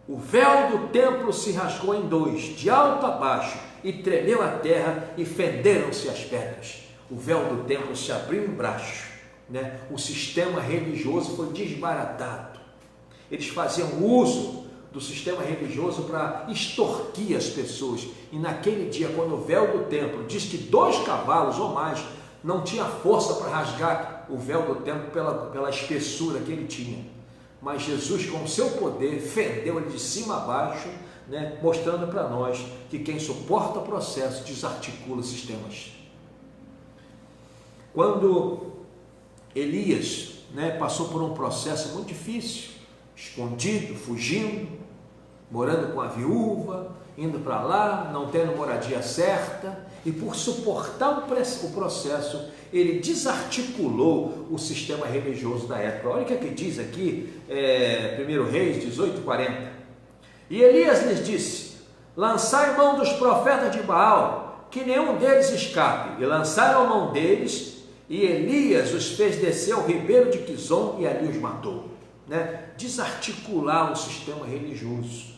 o véu do templo se rasgou em dois, de alto a baixo, e tremeu a terra, e fenderam-se as pedras. O véu do templo se abriu embaixo, né? O sistema religioso foi desbaratado. Eles faziam uso do sistema religioso para extorquir as pessoas. E naquele dia, quando o véu do templo diz que 2 cavalos ou mais não tinha força para rasgar o véu do templo pela espessura que ele tinha, mas Jesus, com o seu poder, fendeu ele de cima a baixo, né, mostrando para nós que quem suporta o processo desarticula sistemas. Quando Elias, né, passou por um processo muito difícil, escondido, fugindo, morando com a viúva, indo para lá, não tendo moradia certa, e por suportar o processo, ele desarticulou o sistema religioso da época. Olha o que é que diz aqui, 1 Reis 18:40. E Elias lhes disse: lançai mão dos profetas de Baal, que nenhum deles escape. E lançaram a mão deles, e Elias os fez descer ao ribeiro de Quizon, e ali os matou. Né? Desarticular o sistema religioso.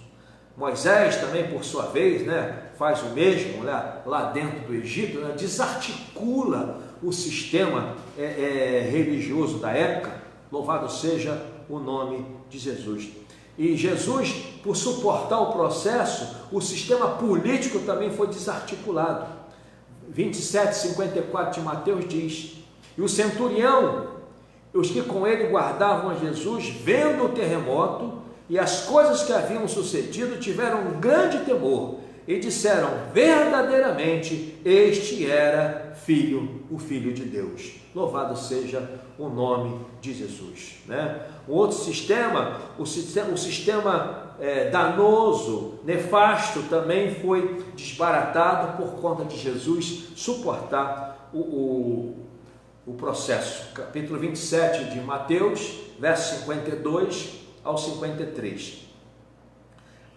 Moisés também, por sua vez, né, faz o mesmo lá dentro do Egito, né, desarticula o sistema religioso da época. Louvado seja o nome de Jesus. E Jesus, por suportar o processo, o sistema político também foi desarticulado. 27:54 de Mateus diz: e o centurião, os que com ele guardavam a Jesus, vendo o terremoto e as coisas que haviam sucedido, tiveram um grande temor e disseram: verdadeiramente este era o Filho de Deus. Louvado seja o nome de Jesus, né? Um outro sistema, o sistema danoso, nefasto, também foi desbaratado por conta de Jesus suportar o processo. Capítulo 27 de Mateus, verso 52 ao 53.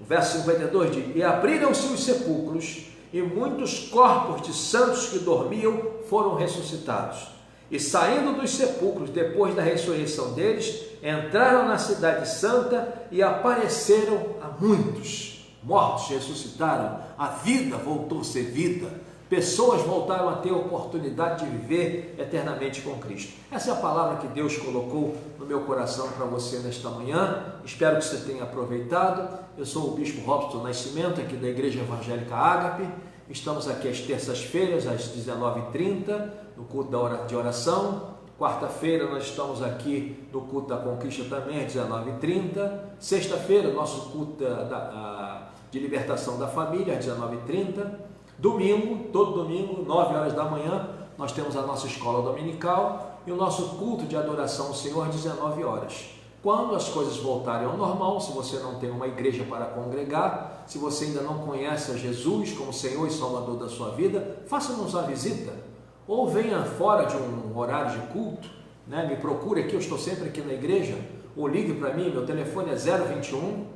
O verso 52 diz: e abriram-se os sepulcros, e muitos corpos de santos que dormiam foram ressuscitados. E saindo dos sepulcros, depois da ressurreição deles, entraram na cidade santa e apareceram a muitos. Mortos ressuscitaram, a vida voltou a ser vida. Pessoas voltaram a ter a oportunidade de viver eternamente com Cristo. Essa é a palavra que Deus colocou no meu coração para você nesta manhã. Espero que você tenha aproveitado. Eu sou o Bispo Robson Nascimento, aqui da Igreja Evangélica Ágape. Estamos aqui às terças-feiras, às 19h30, no culto de oração. Quarta-feira nós estamos aqui no culto da conquista também, às 19h30. Sexta-feira, nosso culto de libertação da família, às 19h30. Domingo, todo domingo, 9 horas da manhã, nós temos a nossa escola dominical e o nosso culto de adoração ao Senhor às 19 horas. Quando as coisas voltarem ao normal, se você não tem uma igreja para congregar, se você ainda não conhece a Jesus como Senhor e Salvador da sua vida, faça-nos uma visita, ou venha fora de um horário de culto, né? Me procure aqui, eu estou sempre aqui na igreja, ou ligue para mim, meu telefone é 021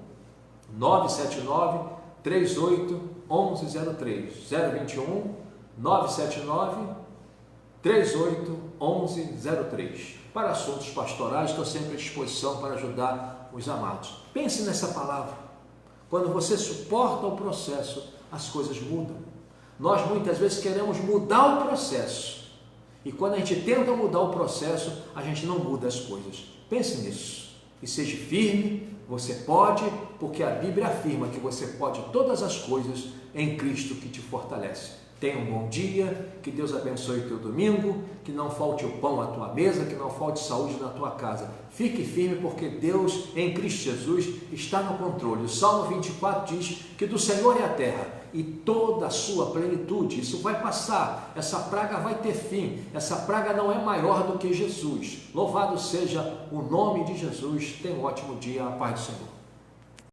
979 38 1103, 021 979 38 1103. Para assuntos pastorais, estou sempre à disposição para ajudar os amados. Pense nessa palavra. Quando você suporta o processo, as coisas mudam. Nós muitas vezes queremos mudar o processo, e quando a gente tenta mudar o processo, a gente não muda as coisas. Pense nisso e seja firme. Você pode, porque a Bíblia afirma que você pode todas as coisas em Cristo que te fortalece. Tenha um bom dia, que Deus abençoe o teu domingo, que não falte o pão à tua mesa, que não falte saúde na tua casa. Fique firme, porque Deus em Cristo Jesus está no controle. O Salmo 24 diz que do Senhor é a terra e toda a sua plenitude. Isso vai passar, essa praga vai ter fim, essa praga não é maior do que Jesus. Louvado seja o nome de Jesus. Tenha um ótimo dia, a paz do Senhor.